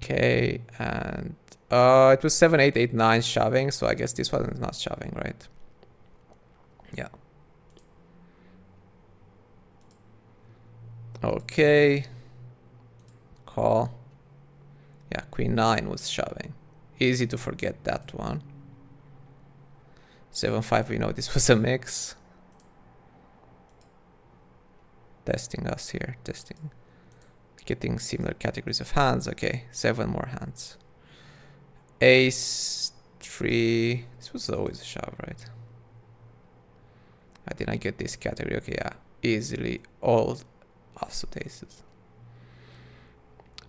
Okay, and it was 7-8, 8-9 shoving, so I guess this one is not shoving, right? Yeah. Okay. Call. Yeah, Queen 9 was shoving. Easy to forget that one. 7-5, we know this was a mix. Testing us here, testing. Getting similar categories of hands. Okay, 7 more hands. Ace 3. This was always a shove, right? I didn't get this category. Okay, yeah, easily all offsuit aces.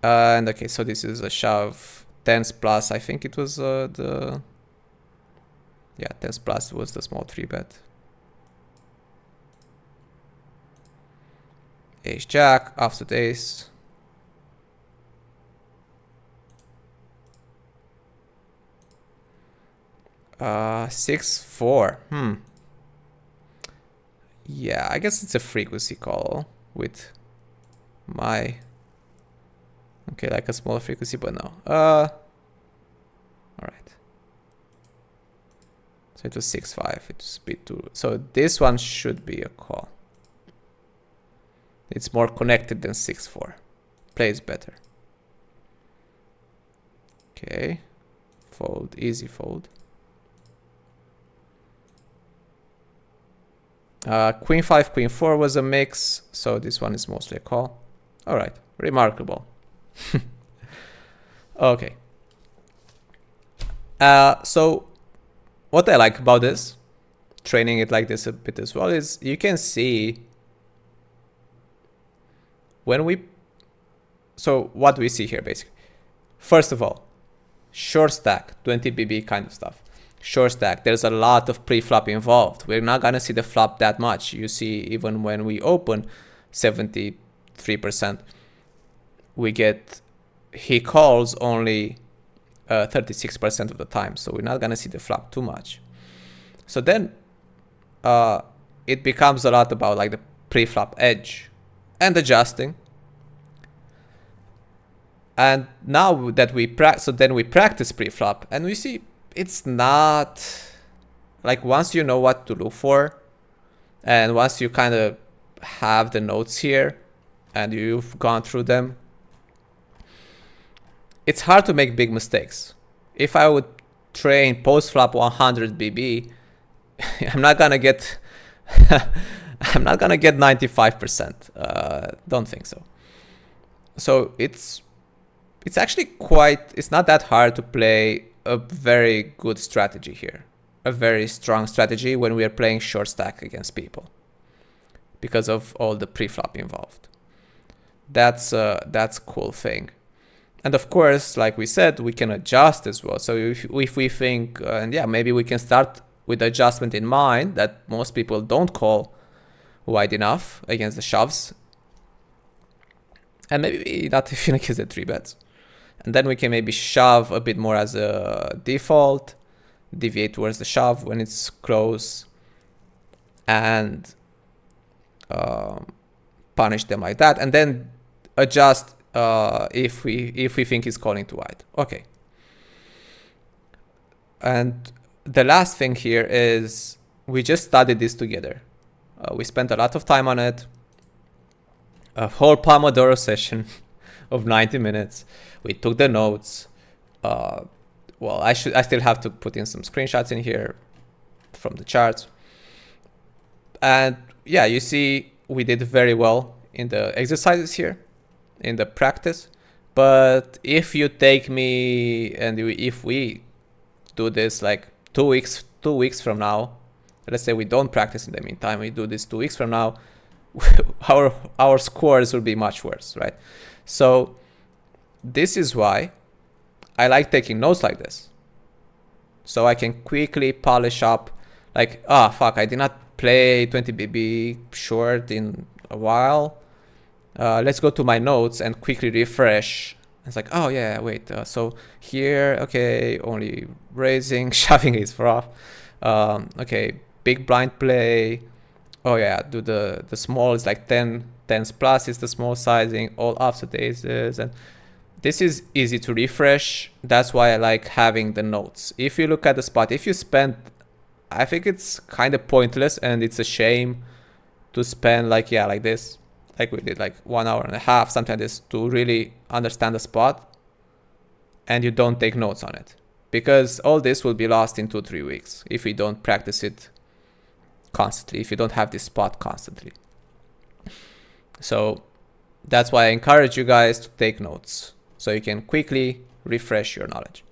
And okay, so this is a shove. 10s plus, I think it was the... Yeah, 10s plus was the small 3-bet. Ace jack, offsuit ace. Uh, 6-4. Yeah, I guess it's a frequency call with my... Okay, like a small frequency, but no. Alright. So it was 6-5. It was a bit too... So this one should be a call. It's more connected than 6-4. Plays better. Okay. Fold. Easy fold. Queen 5, Queen 4 was a mix. So this one is mostly a call. Alright. Remarkable. Okay. So what I like about this, training it like this a bit as well, is you can see when we... So what do we see here basically? First of all, short stack, 20 BB kind of stuff. Short stack, there's a lot of pre-flop involved. We're not gonna see the flop that much. You see, even when we open 73%, we get, he calls only 36% of the time. So we're not gonna see the flop too much. So then it becomes a lot about like the pre-flop edge and adjusting. And now that we practice, so then we practice pre-flop and we see it's not like, once you know what to look for and once you kind of have the notes here and you've gone through them, it's hard to make big mistakes. If I would train post-flop 100 BB, I'm not gonna get I'm not gonna get 95%. Don't think so. So it's actually quite, it's not that hard to play a very good strategy here. A very strong strategy when we are playing short stack against people, because of all the pre-flop involved. That's a cool thing. And of course, like we said, we can adjust as well. So if we think, and yeah, maybe we can start with adjustment in mind that most people don't call wide enough against the shoves. And maybe not even against the 3-bets. And then we can maybe shove a bit more as a default, deviate towards the shove when it's close, and punish them like that. And then adjust if we think it's calling too wide. Okay. And the last thing here is we just studied this together. We spent a lot of time on it. A whole Pomodoro session of 90 minutes. We took the notes. Well, I still have to put in some screenshots in here from the charts. And yeah, you see we did very well in the exercises here, in the practice. But if you take me and if we do this like 2 weeks from now, let's say we don't practice in the meantime, we do this 2 weeks from now, our scores will be much worse, right? So this is why I like taking notes like this. So I can quickly polish up, like, fuck, I did not play 20 BB short in a while. Let's go to my notes and quickly refresh. It's like, oh yeah, wait, so here, okay, only raising, shoving is for off. Okay, big blind play. Oh yeah, do the small is like 10s plus is the small sizing, all offset aces, and this is easy to refresh. That's why I like having the notes. If you look at the spot, if you spend, I think it's kind of pointless and it's a shame to spend like this, like we did, like 1 hour and a half, something like this, to really understand the spot, and you don't take notes on it, because all this will be lost in 2-3 weeks if we don't practice it constantly, if you don't have this spot constantly. So that's why I encourage you guys to take notes, so you can quickly refresh your knowledge.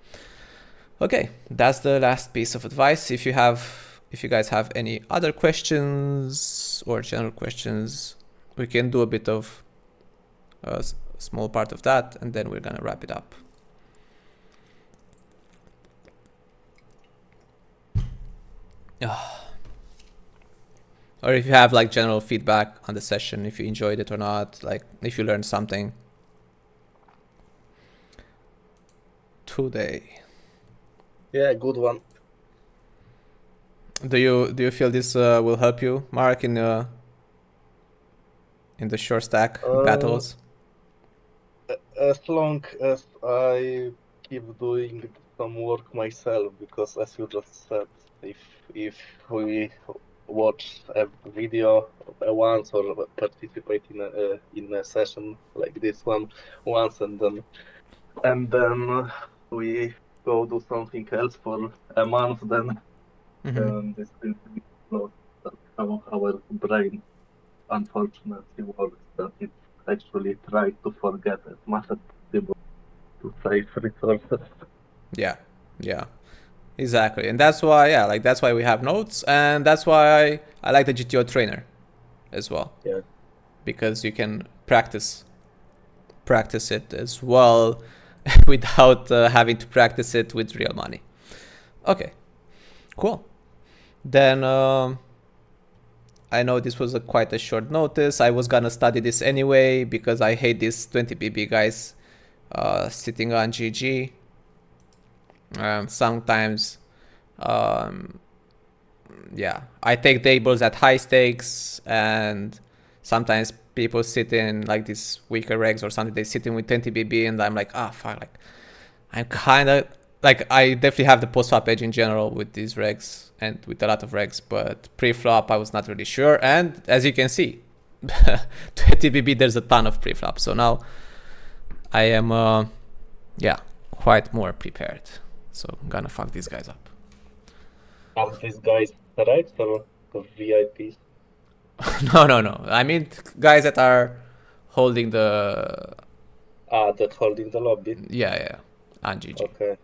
Okay, that's the last piece of advice. If you guys have any other questions or general questions, we can do a bit of a small part of that, and then we're gonna wrap it up. Or if you have like general feedback on the session, if you enjoyed it or not, like if you learned something today. Yeah, good one. Do you feel this will help you, Mark, in the short stack battles? As long as I keep doing some work myself, because as you just said, if we watch a video once or participate in a session like this one once, and then we go do something else for a month, then this will be lost. That's how our brain unfortunately works, that it actually tries to forget as much as possible to save resources. Yeah, exactly. And that's why, that's why we have notes, and that's why I like the GTO trainer as well. Yeah. Because you can practice it as well without having to practice it with real money. Okay, cool. Then I know this was quite a short notice. I was gonna study this anyway because I hate these 20 BB guys sitting on GG. Sometimes, I take tables at high stakes, and sometimes people sit in like these weaker regs or something. They sit in with 20 BB, and I'm like, fuck, like I'm kind of like, I definitely have the post-flop edge in general with these regs and with a lot of regs, but pre-flop I was not really sure. And as you can see, 20 BB, there's a ton of pre-flop. So now I am, quite more prepared. So I'm gonna fuck these guys up. Are these guys right or VIPs? No. I mean guys that are holding the... that holding the lobby. Yeah, on GG. Okay.